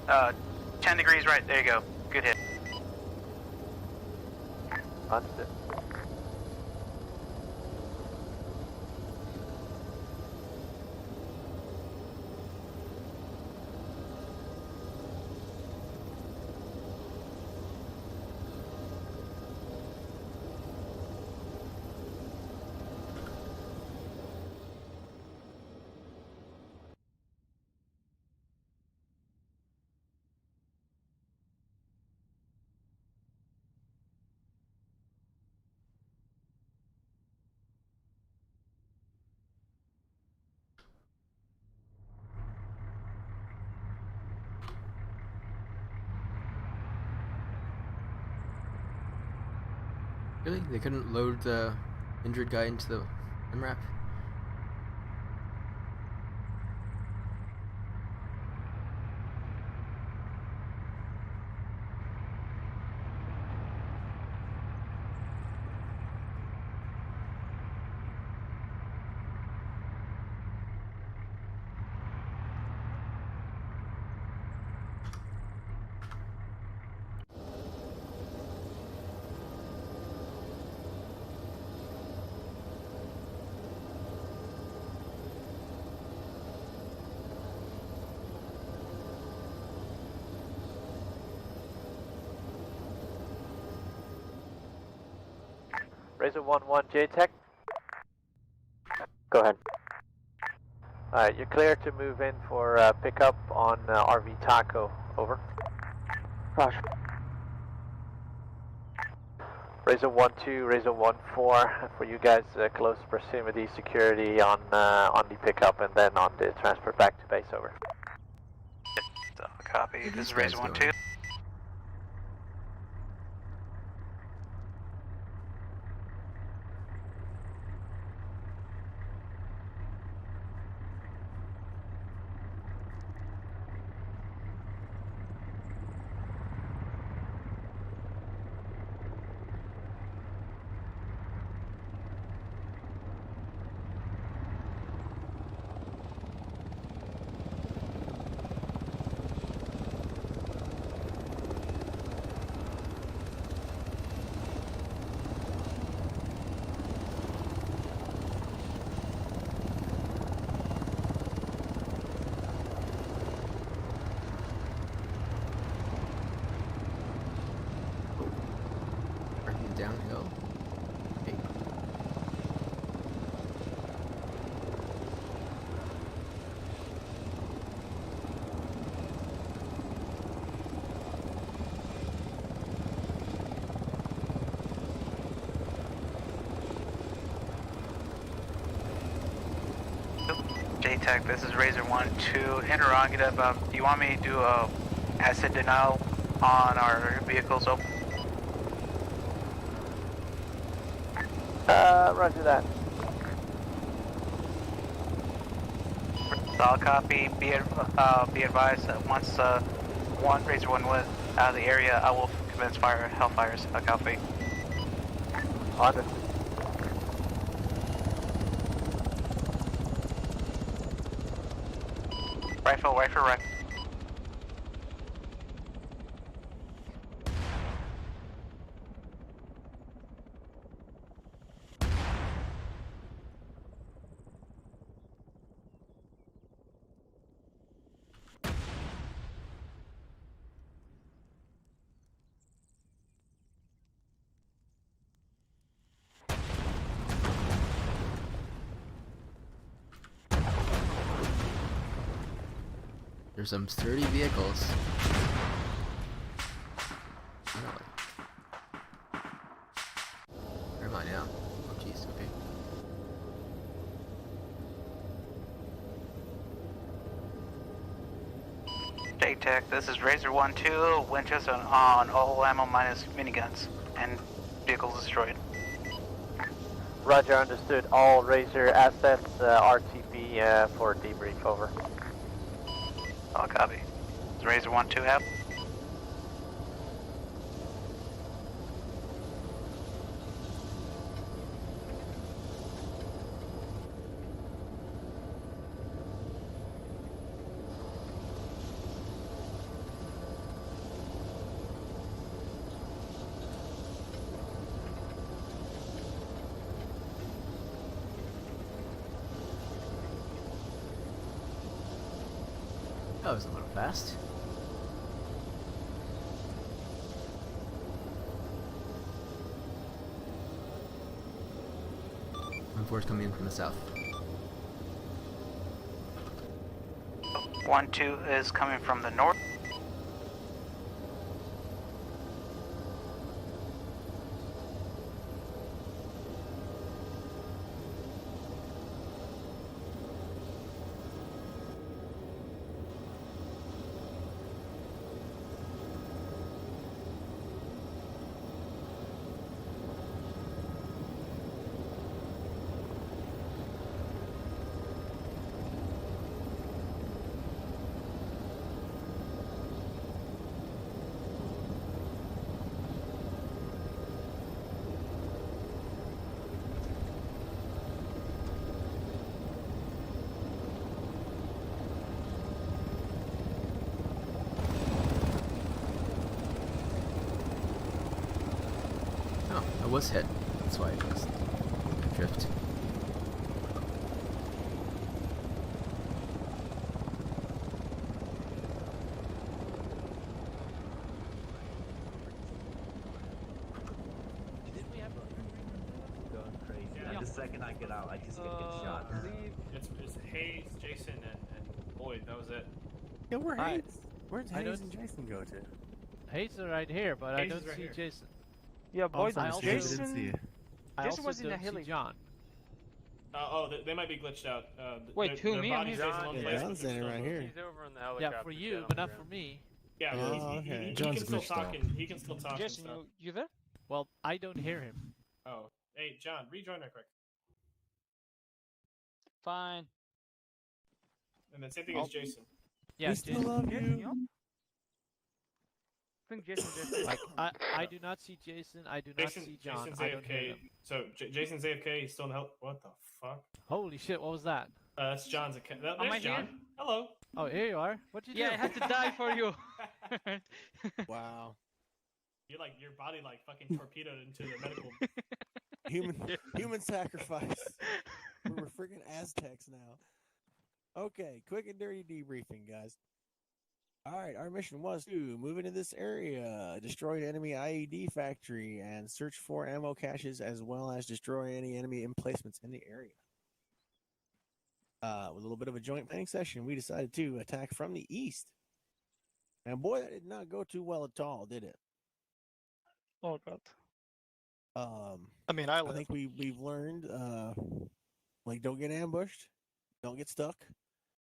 10 degrees right, there you go. Good hit. Understood. Really? They couldn't load the injured guy into the MRAP? Razor 1-1 JTEC. Go ahead. Alright, you're clear to move in for pickup on RV Taco. Over. Roger. Razor 1-2, Razor 1-4 for you guys close proximity security on the pickup and then on the transport back to base. Over. Copy. This is Razor 1-2. JTAC, this is Razor 1-2. Interrogative, do you want me to do a asset denial on our vehicles? Roger that. I'll copy. Be advised that once Razor 1 was out of the area, I will commence fire Hellfires. I'll copy. Honda. Rifle, rifle. There's some sturdy vehicles. Really? Where am I now? Oh jeez, okay. JTAC, this is Razor 1-2, Winchester on all ammo minus miniguns, and vehicles destroyed. Roger, understood. All Razor assets, RTB for debrief, over. I'll copy. Does Razor 1-2 have? That was a little fast. Force coming in from the south. 1-2 is coming from the north. I was hit. That's why I just drift. Going crazy. Yeah. The second I get out, I just get shot. It's Hayes, Jason, and Boyd. That was it. Yeah, where Hi. Hayes? Where'd Hayes and Jason go to? Hayes is right here, but I Hayes don't is right see here. Jason. Yeah, boys, I also Jason didn't see you. Jason was in the don't see heli. John. They might be glitched out. Wait, their who, me? bodies I'm stays in one Yeah, place, John's but they're standing still right moving. here. He's over in the helicopter. Yeah, for you, but not for me. Yeah, okay. he John's can still glitched talk out. and he can still talk and Jason, stuff. you there? Well, I don't hear him. Oh, hey John, rejoin real quick. Fine. And then same thing as Jason. Yeah, We still Jason. love you. I think Jason. Like I do not see Jason. I do not see John. Jason's I don't hear AFK. him. So Jason's AFK. He's still in hell. What the fuck? Holy shit! What was that? That's John's account. Am I There's John. here? Hello. Oh, here you are. What'd you do? Yeah, I had to die for you. Wow. You're like your body like fucking torpedoed into the medical. Human sacrifice. We're freaking Aztecs now. Okay, quick and dirty debriefing, guys. Alright, our mission was to move into this area, destroy an enemy IED factory, and search for ammo caches, as well as destroy any enemy emplacements in the area. With a little bit of a joint planning session, we decided to attack from the east. And boy, that did not go too well at all, did it? Oh god. I mean, I think we've learned, like, don't get ambushed, don't get stuck,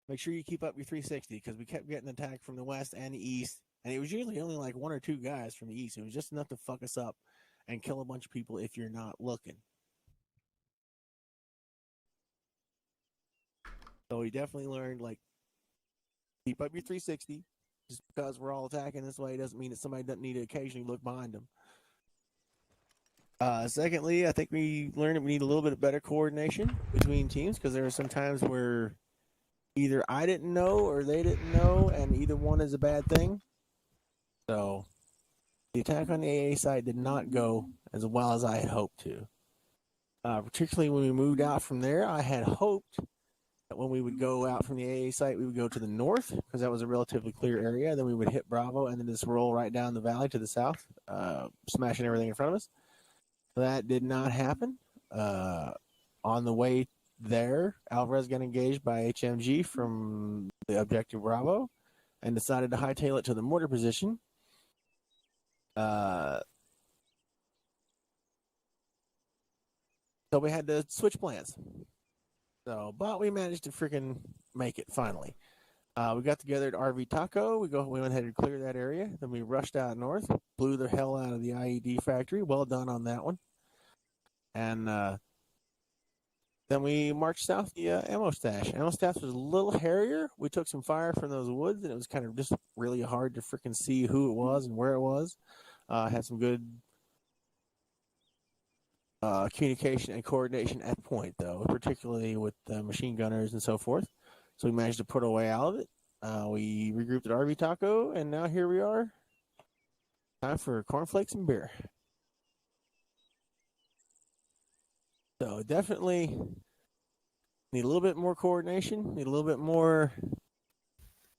make sure you keep up your 360 because we kept getting attacked from the west and the east, and it was usually only like 1 or 2 guys from the east. It was just enough to fuck us up and kill a bunch of people if you're not looking. So we definitely learned, like, keep up your 360. Just because we're all attacking this way doesn't mean that somebody doesn't need to occasionally look behind them. Secondly, I think we learned that we need a little bit of better coordination between teams because there are some times where either I didn't know or they didn't know, and either one is a bad thing. So the attack on the AA site did not go as well as I had hoped to. Particularly when we moved out from there, I had hoped that when we would go out from the AA site, we would go to the north because that was a relatively clear area. Then we would hit Bravo and then just roll right down the valley to the south, smashing everything in front of us. That did not happen. On the way there, Alvarez got engaged by HMG from the Objective Bravo and decided to hightail it to the mortar position. So we had to switch plans. But we managed to freaking make it finally. We got together at RV Taco. We went ahead and cleared that area. Then we rushed out north, blew the hell out of the IED factory. Well done on that one. And then we marched south the ammo stash. Ammo stash was a little hairier. We took some fire from those woods, and it was kind of just really hard to freaking see who it was and where it was. Had some good communication and coordination at point, though, particularly with machine gunners and so forth. So we managed to put a way out of it. We regrouped at RV Taco, and now here we are. Time for cornflakes and beer. So definitely need a little bit more coordination, need a little bit more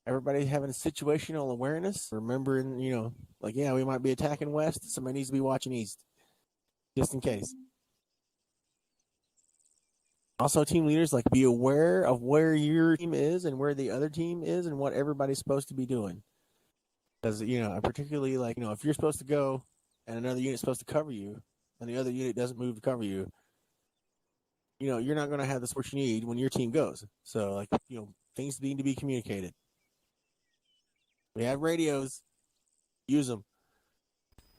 everybody having a situational awareness, remembering, like, yeah, we might be attacking west, somebody needs to be watching east, just in case. Also, team leaders, like, be aware of where your team is and where the other team is and what everybody's supposed to be doing. Because, particularly, like, if you're supposed to go and another unit's supposed to cover you and the other unit doesn't move to cover you, you're not going to have the support you need when your team goes. So, like, things need to be communicated. We have radios. Use them.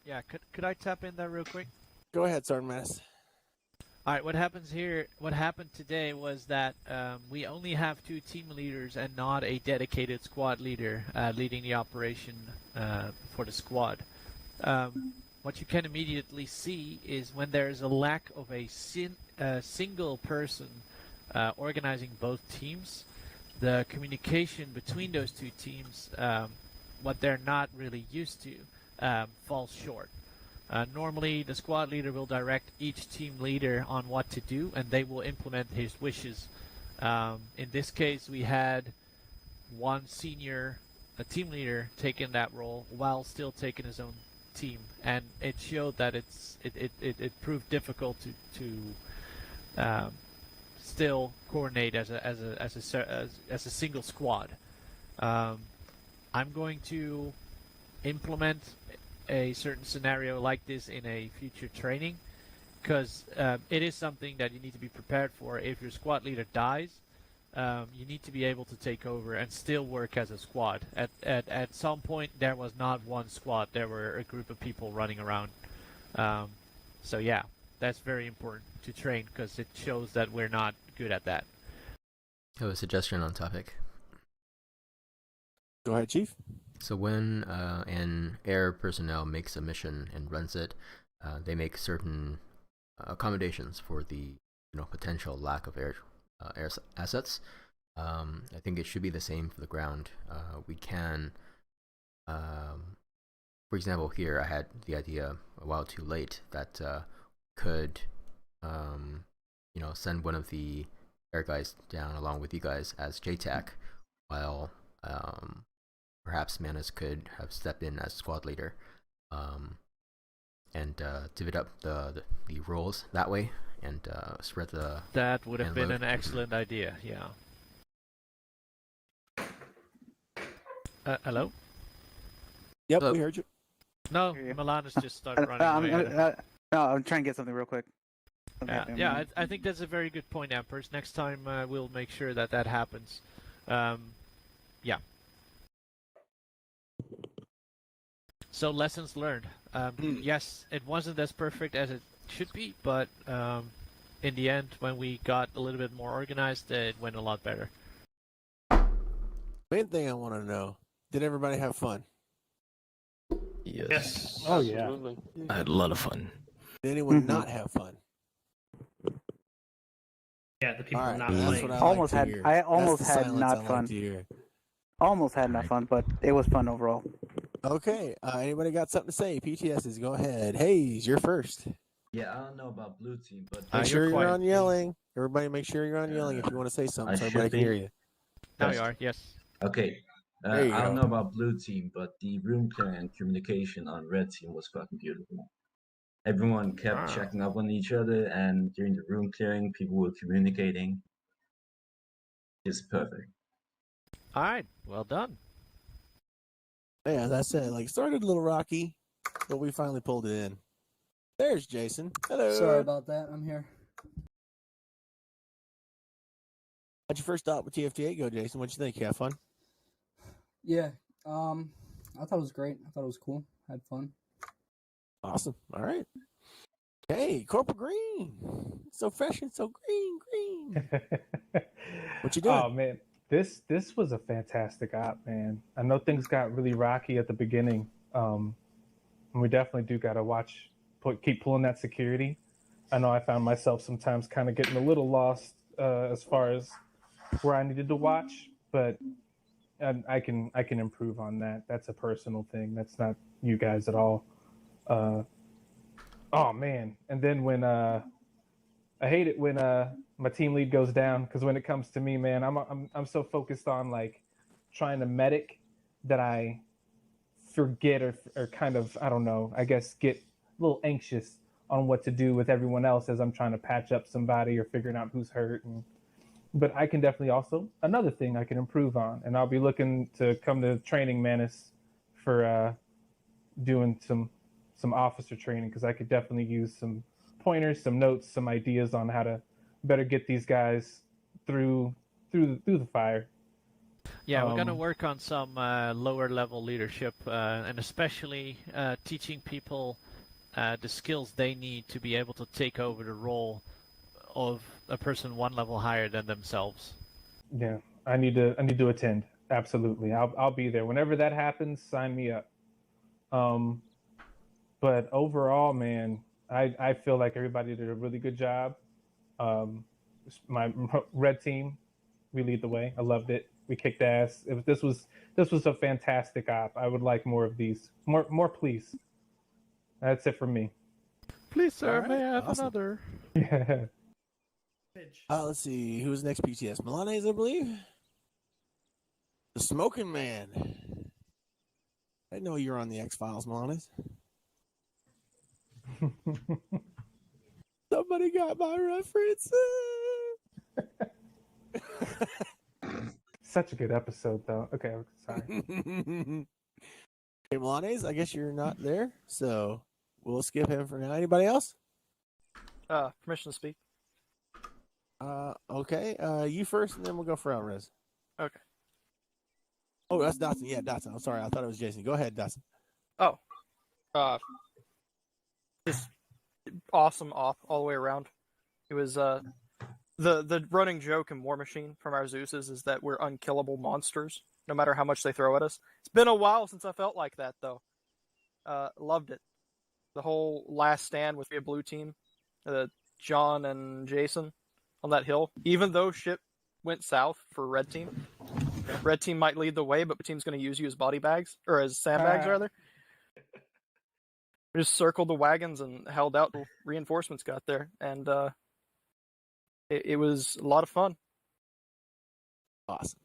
Yeah, could I tap in there real quick? Go ahead, Sergeant Metis. All right, what happened today was that we only have 2 team leaders and not a dedicated squad leader leading the operation for the squad. What you can immediately see is when there is a lack of a single person organizing both teams, the communication between those 2 teams, what they're not really used to, falls short. Normally, the squad leader will direct each team leader on what to do, and they will implement his wishes. In this case, we had one senior team leader taking that role while still taking his own team, and it showed that it proved difficult to still coordinate as a single squad. I'm going to implement a certain scenario like this in a future training, because it is something that you need to be prepared for. If your squad leader dies, you need to be able to take over and still work as a squad. At some point, there was not one squad. There were a group of people running around. So yeah, that's very important to train because it shows that we're not good at that. I have a suggestion on topic. Go ahead, Chief. So when an air personnel makes a mission and runs it, they make certain accommodations for the potential lack of air assets. I think it should be the same for the ground. We can, for example, here I had the idea a while too late that could, send one of the air guys down along with you guys as JTAC, while perhaps Manus could have stepped in as squad leader, and divvy up the roles that way and spread the. That would have been an excellent idea. Yeah. Hello. Yep, hello? We heard you. No, Milanus just started running away. No, I'm trying to get something real quick. Yeah, I think that's a very good point, Empress. Next time we'll make sure that happens. Yeah. So lessons learned. Yes, it wasn't as perfect as it should be, but in the end, when we got a little bit more organized, it went a lot better. Main thing I want to know: did everybody have fun? Yes. Oh yeah. Absolutely. I had a lot of fun. Did anyone not have fun? Yeah, the people All right, not that's playing. what I Almost like had. to hear. I That's almost the had silence not I like fun. to hear. Almost had not fun, but it was fun overall. Okay, anybody got something to say? PTSs, go ahead. Hayes, you're first. Yeah, I don't know about blue team, but Make sure you're on yelling. Everybody, make sure you're on yelling if you want to say something, so everybody can hear you. Now you are, yes. Okay. There you I don't go. know about blue team, but the room clearing and communication on red team was fucking beautiful. Everyone kept checking up on each other, and during the room clearing, people were communicating. It's perfect. All right, well done. Yeah, as I said, like started a little rocky, but we finally pulled it in. There's Jason. Hello. Sorry about that. I'm here. How'd your first stop with TFT8 go, Jason? What'd you think? You have fun? Yeah. I thought it was great. I thought it was cool. Had fun. Awesome. All right. Hey, Corporal Green. So fresh and so green. What you doing? Oh man, this was a fantastic op, man. I know things got really rocky at the beginning. And we definitely do gotta keep pulling that security. I know I found myself sometimes kind of getting a little lost as far as where I needed to watch, but I can improve on that. That's a personal thing. That's not you guys at all. Oh man! And then when I hate it when my team lead goes down, because when it comes to me, man, I'm so focused on like trying to medic that I forget or kind of, I don't know, I guess get a little anxious on what to do with everyone else as I'm trying to patch up somebody or figuring out who's hurt. But I can definitely also, another thing I can improve on, and I'll be looking to come to training Menace for doing some officer training, because I could definitely use some pointers, some notes, some ideas on how to better get these guys through the fire. Yeah, we're gonna work on some lower level leadership, and especially teaching people the skills they need to be able to take over the role of a person one level higher than themselves. Yeah, I need to attend. Absolutely, I'll be there whenever that happens. Sign me up. But overall, man, I feel like everybody did a really good job. My red team, we lead the way. I loved it. We kicked ass. This was a fantastic op. I would like more of these. More, please. That's it for me. Please, sir, All right, may I have awesome. another? Yeah. Let's see. Who's next PTS? Milanese, I believe? The Smoking Man. I didn't know you were on the X-Files, Milanese. Somebody got my reference. Such a good episode, though. Okay, sorry. Hey, Milanese, I guess you're not there, so we'll skip him for now. Anybody else? Permission to speak. Okay. You first, and then we'll go for Alvarez. Okay. Oh, that's Dotson. Yeah, Dotson. I'm sorry. I thought it was Jason. Go ahead, Dotson. Oh. Just awesome all the way around. It was the running joke in War Machine from our Zeus's is that we're unkillable monsters, no matter how much they throw at us. It's been a while since I felt like that, though. Loved it. The whole last stand with the blue team, John and Jason on that hill. Even though shit went south for red team, red team might lead the way, but the team's going to use you as body bags, or as sandbags, rather. We just circled the wagons and held out till reinforcements got there, and it was a lot of fun. Awesome.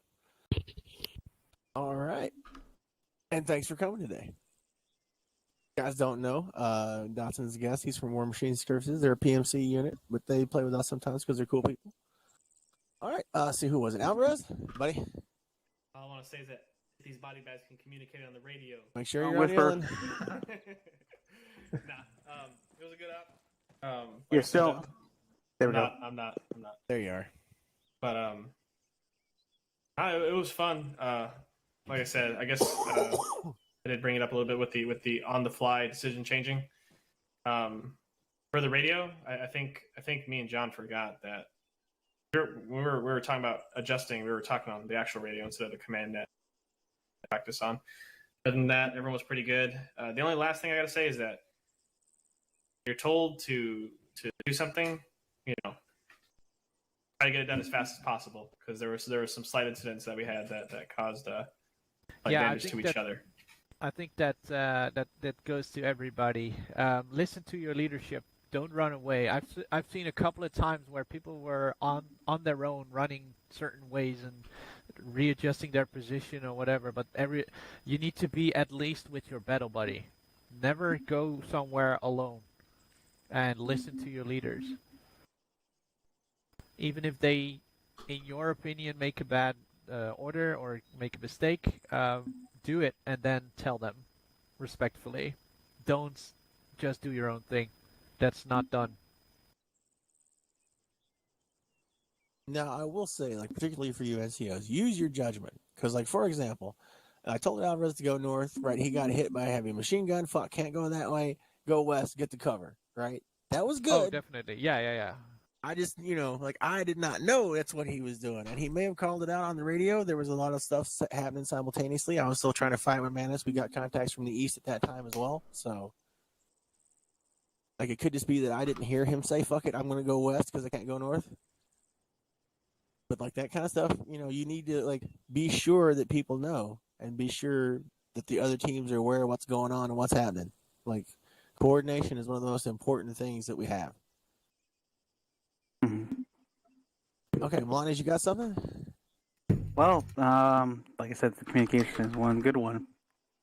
All right. And thanks for coming today. You guys don't know, Dotson's a guest. He's from War Machine Services. They're a PMC unit, but they play with us sometimes because they're cool people. All right. See, who was it? Alvarez? Buddy? All I want to say is that these body bags can communicate on the radio. Make sure you're on yelling. It was a good op. You're still. There we go. I'm not. There you are. But It was fun. Like I said, I guess I did bring it up a little bit with the on the fly decision changing. For the radio, I think me and John forgot that we were talking about adjusting. We were talking on the actual radio instead of the command net practice on. Other than that, everyone was pretty good. The only last thing I got to say is that you're told to do something, try to get it done as fast as possible, because there were some slight incidents that we had that caused damage to each other. I think that goes to everybody. Listen to your leadership. Don't run away. I've seen a couple of times where people were on their own running certain ways and readjusting their position or whatever. But you need to be at least with your battle buddy. Never go somewhere alone. And listen to your leaders. Even if they, in your opinion, make a bad order or make a mistake, do it and then tell them respectfully. Don't just do your own thing. That's not done. Now, I will say, like, particularly for you NCOs, use your judgment. Because, like, for example, I told Alvarez to go north, right? He got hit by a heavy machine gun. Fuck, can't go that way. Go west, get the cover, right? That was good. Oh, definitely. Yeah. I just, I did not know that's what he was doing. And he may have called it out on the radio. There was a lot of stuff happening simultaneously. I was still trying to fight with Manus. We got contacts from the east at that time as well. So, like, it could just be that I didn't hear him say, fuck it, I'm going to go west because I can't go north. But, like, that kind of stuff, you need to, like, be sure that people know and be sure that the other teams are aware of what's going on and what's happening. Like, coordination is one of the most important things that we have. Okay, Melanias, you got something? Well, like I said, the communication is one good one.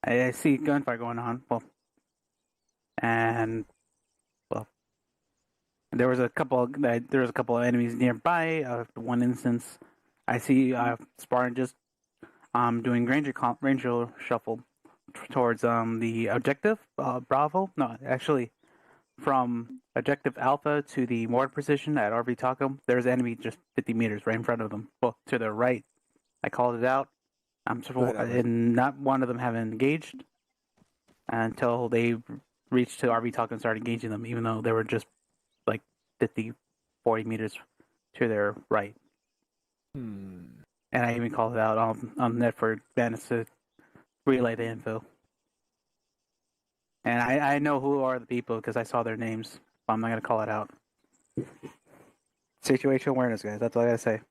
I see gunfire going on. There was a couple of enemies nearby. One instance, I see Spartan just doing ranger shuffle towards the objective Bravo. No, actually, from objective Alpha to the mortar position at RV Taco, there's an enemy just 50 meters right in front of them. Well, to their right. I called it out. And not one of them have engaged until they reached to RV Taco and started engaging them, even though they were just like 50, 40 meters to their right. And I even called it out on net for Manus to relay the info. And I know who are the people because I saw their names. But I'm not going to call it out. Situation awareness, guys. That's all I got to say.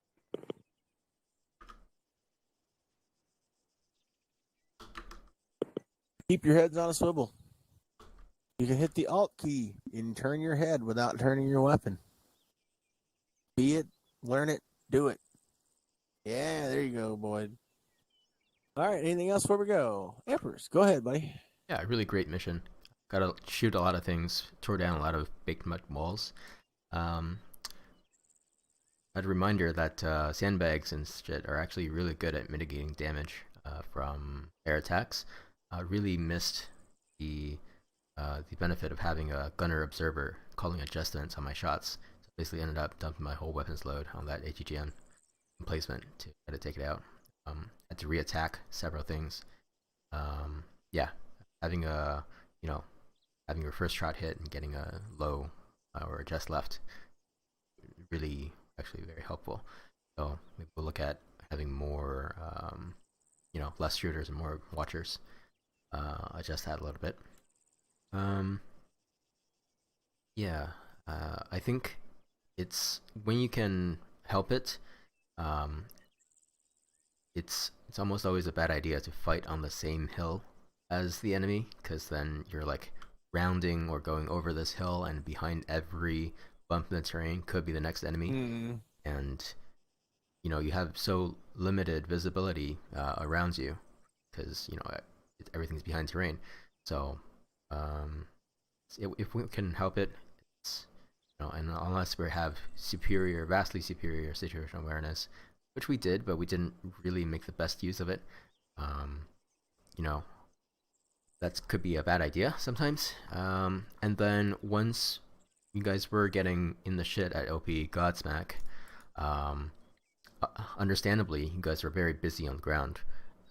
Keep your heads on a swivel. You can hit the Alt key and turn your head without turning your weapon. Be it, learn it, do it. Yeah, there you go, Boyd. All right, anything else before we go? Empress, go ahead, buddy. Yeah, really great mission. Got to shoot a lot of things, tore down a lot of baked mud walls. A reminder that sandbags and shit are actually really good at mitigating damage from air attacks. Really missed the benefit of having a gunner observer calling adjustments on my shots. So basically ended up dumping my whole weapons load on that ATGM emplacement to try to take it out. Had to re-attack several things. Yeah, having your first shot hit and getting a low or a just left really actually very helpful. So maybe we'll look at having more, less shooters and more watchers. Adjust that a little bit. I think it's when you can help it. It's almost always a bad idea to fight on the same hill as the enemy, because then you're like rounding or going over this hill, and behind every bump in the terrain could be the next enemy. And you have so limited visibility around you because everything's behind terrain. So if we can help it, it's, and unless we have vastly superior situational awareness, which we did, but we didn't really make the best use of it, that could be a bad idea sometimes. And then once you guys were getting in the shit at OP Godsmack, understandably, you guys are very busy on the ground.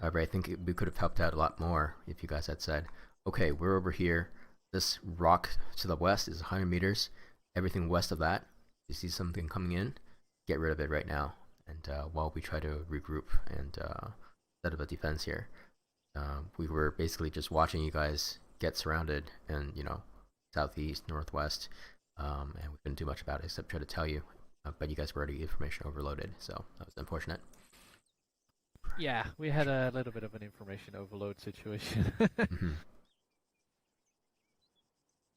But I think we could have helped out a lot more if you guys had said, okay, we're over here. This rock to the west is 100 meters. Everything west of that, you see something coming in, get rid of it right now. And while we try to regroup and set up a defense here, we were basically just watching you guys get surrounded and, southeast, northwest, and we couldn't do much about it except try to tell you. But you guys were already information overloaded, so that was unfortunate. Yeah, we had a little bit of an information overload situation.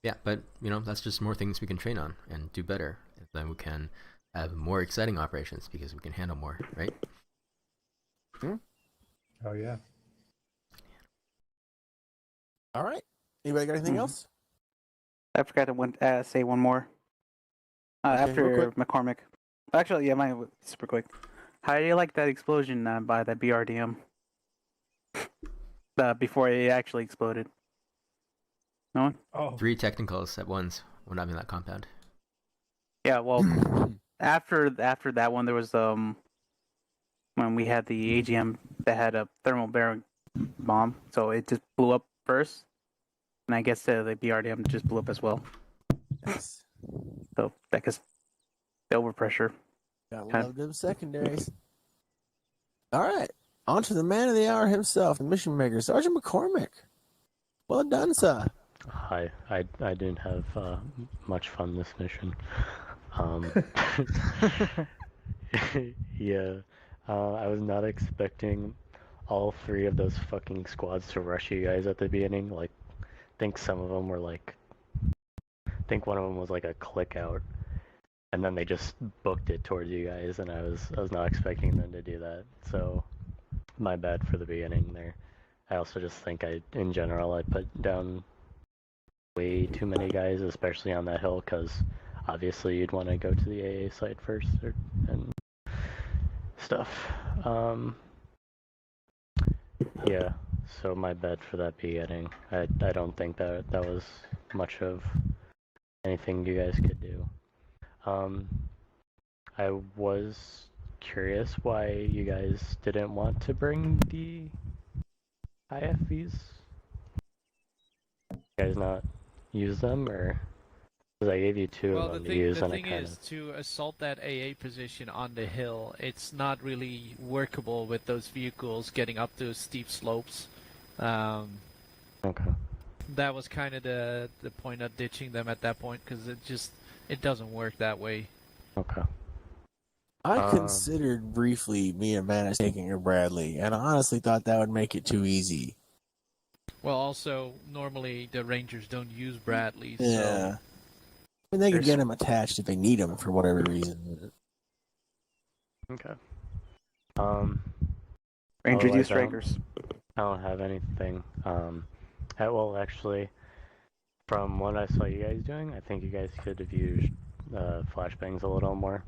Yeah, but that's just more things we can train on and do better. And then we can have more exciting operations because we can handle more, right? Oh yeah. All right. Anybody got anything else? I forgot to say one more. After McCormick. Actually, yeah, mine super quick. How do you like that explosion by that BRDM? Before it actually exploded. No one? Oh. 3 technicals at once when I'm in that compound. Yeah, well, after that one, there was when we had the AGM that had a thermal bearing bomb, so it just blew up first, and I guess the BRDM just blew up as well. Yes. So that gets the overpressure. Gotta love them secondaries. All right, on to the man of the hour himself, the mission maker, Sergeant McCormick. Well done, sir. Hi, I didn't have much fun this mission. Yeah, I was not expecting all 3 of those fucking squads to rush you guys at the beginning. Like, I think some of them were like, I think one of them was like a click out, and then they just booked it towards you guys, and I was not expecting them to do that. So, my bad for the beginning there. I also just think in general, I put down way too many guys, especially on that hill, because obviously you'd want to go to the AA site first and stuff. Yeah, so my bad for that beginning. I don't think that was much of anything you guys could do. I was curious why you guys didn't want to bring the IFVs. You guys not use them, or because I gave you 2 of them to use, and the thing is, to assault that AA position on the hill, it's not really workable with those vehicles getting up those steep slopes. Okay. That was kind of the point of ditching them at that point, because it doesn't work that way. Okay. I considered briefly me and Manus taking a Bradley, and I honestly thought that would make it too easy. Well, also, normally the Rangers don't use Bradleys. Yeah. So I mean, they can get them attached if they need them for whatever reason. Okay. Ranger use strikers. I don't have anything. Well, actually, from what I saw you guys doing, I think you guys could have used flashbangs a little more,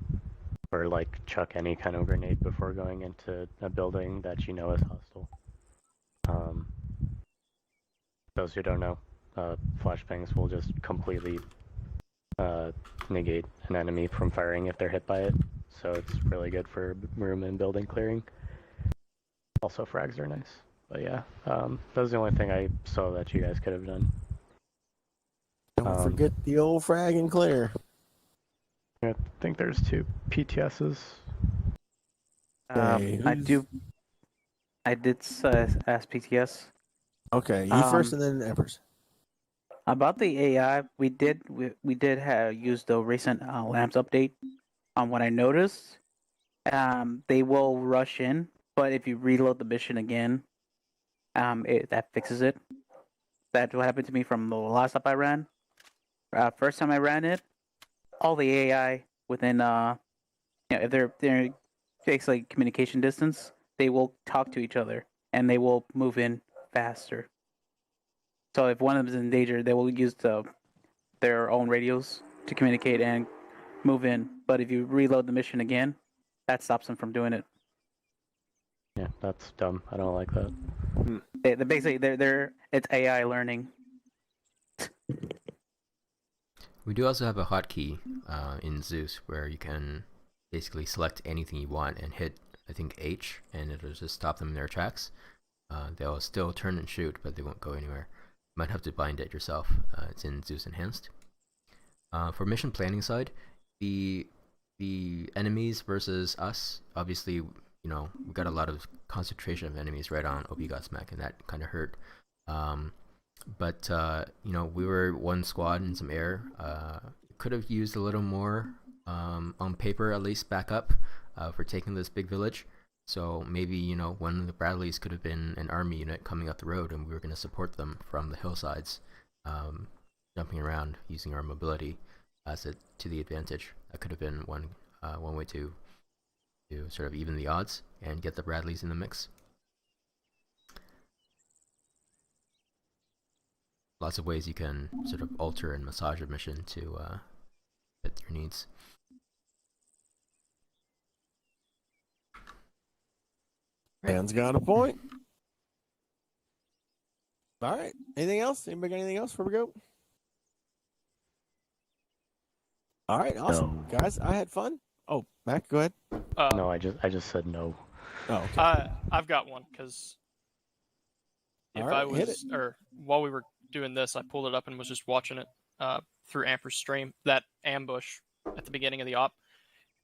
or like chuck any kind of grenade before going into a building that you know is hostile. Those who don't know, flashbangs will just completely negate an enemy from firing if they're hit by it, so it's really good for room and building clearing. Also, frags are nice, but yeah, that was the only thing I saw that you guys could have done. Don't forget the old frag and clear. I think there's 2 PTSs. I did ask PTS. Okay, you first and then Empress. About the AI, we did have used the recent lamps update. On what I noticed, they will rush in, but if you reload the mission again, that fixes it. That's what happened to me from the last up I ran. First time I ran it, all the AI within if they're basically communication distance, they will talk to each other and they will move in faster. So if one of them is in danger, they will use their own radios to communicate and move in. But if you reload the mission again, that stops them from doing it. Yeah, that's dumb. I don't like that. They're basically it's AI learning. We do also have a hotkey in Zeus where you can basically select anything you want and hit, I think, H, and it'll just stop them in their tracks. They'll still turn and shoot, but they won't go anywhere. You might have to bind it yourself. It's in Zeus Enhanced. For mission planning side, the enemies versus us, obviously, you know, we got a lot of concentration of enemies right on OB Godsmack, and that kind of hurt. But you know, we were one squad in some air. Could have used a little more, on paper at least, backup for taking this big village. So maybe, you know, one of the Bradleys could have been an army unit coming up the road, and we were going to support them from the hillsides, jumping around, using our mobility to the advantage. That could have been one way to sort of even the odds and get the Bradleys in the mix. Lots of ways you can sort of alter and massage a mission to fit your needs. Man's got a point. All right. Anything else? Anybody got anything else before we go? All right. Awesome, guys. I had fun. Oh, Mac, go ahead. No, I just said no. Oh, okay. I've got one because while we were doing this, I pulled it up and was just watching it through Amper's stream. That ambush at the beginning of the op.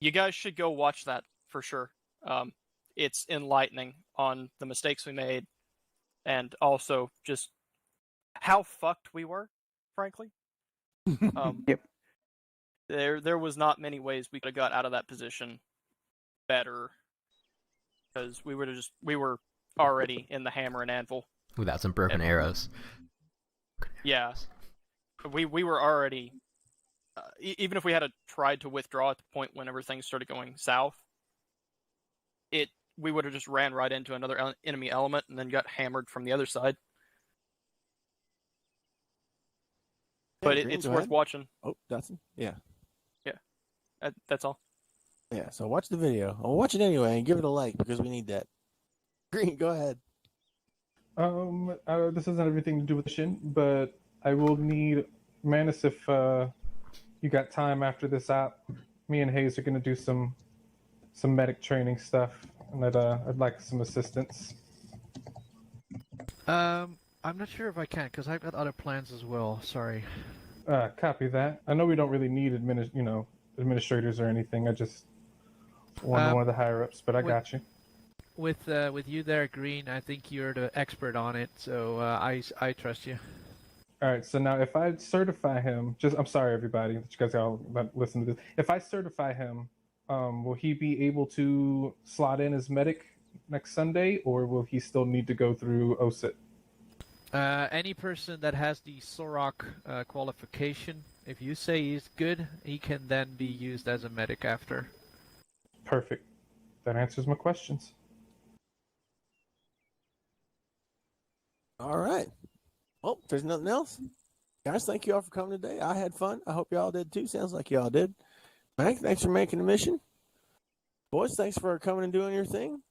You guys should go watch that for sure. It's enlightening on the mistakes we made, and also just how fucked we were, frankly. Yep. There was not many ways we could have got out of that position better, because we were already in the hammer and anvil without some broken arrows. Yeah, we were already. Even if we had tried to withdraw at the point whenever things started going south, we would have just ran right into another enemy element and then got hammered from the other side. But it's worth watching. Oh, Dustin? Yeah. Yeah. That's all. Yeah, so watch the video. I'll watch it anyway and give it a like because we need that. Green, go ahead. This isn't everything to do with the shin, but I will need Manus if you got time after this app. Me and Hayes are going to do some medic training stuff, and I'd like some assistance. I'm not sure if I can, because I've got other plans as well. Sorry. Copy that. I know we don't really need administrators or anything. I just want one of the higher ups, but I got you. With you there, Green, I think you're the expert on it, so I trust you. All right. So now, if I certify him, I'm sorry, everybody, that you guys all listen to this. If I certify him, will he be able to slot in as medic next Sunday, or will he still need to go through OSIT? Any person that has the Sorok qualification, if you say he's good, he can then be used as a medic after. Perfect. That answers my questions. All right. Well, if there's nothing else, guys, thank you all for coming today. I had fun. I hope y'all did too. Sounds like y'all did. Mac, thanks for making the mission. Boys, thanks for coming and doing your thing.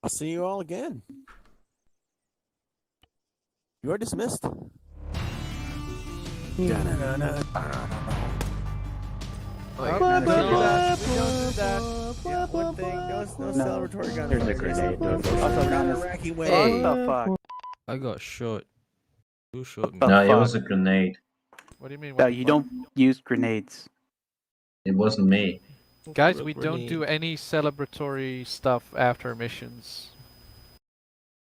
I'll see you all again. You are dismissed. One thing, no celebratory guns. There's a grenade. What the fuck? I got shot. Who shot me? No, it was a grenade. What do you mean? No, you don't use grenades. It wasn't me. Guys, we don't do any celebratory stuff after missions.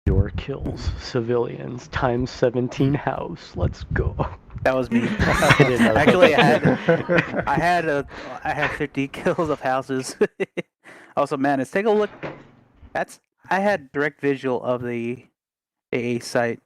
Your kills, civilians, times 17 house. Let's go. That was me. Actually, I had 50 kills of houses. Also, Manus, take a look. I had direct visual of the AA site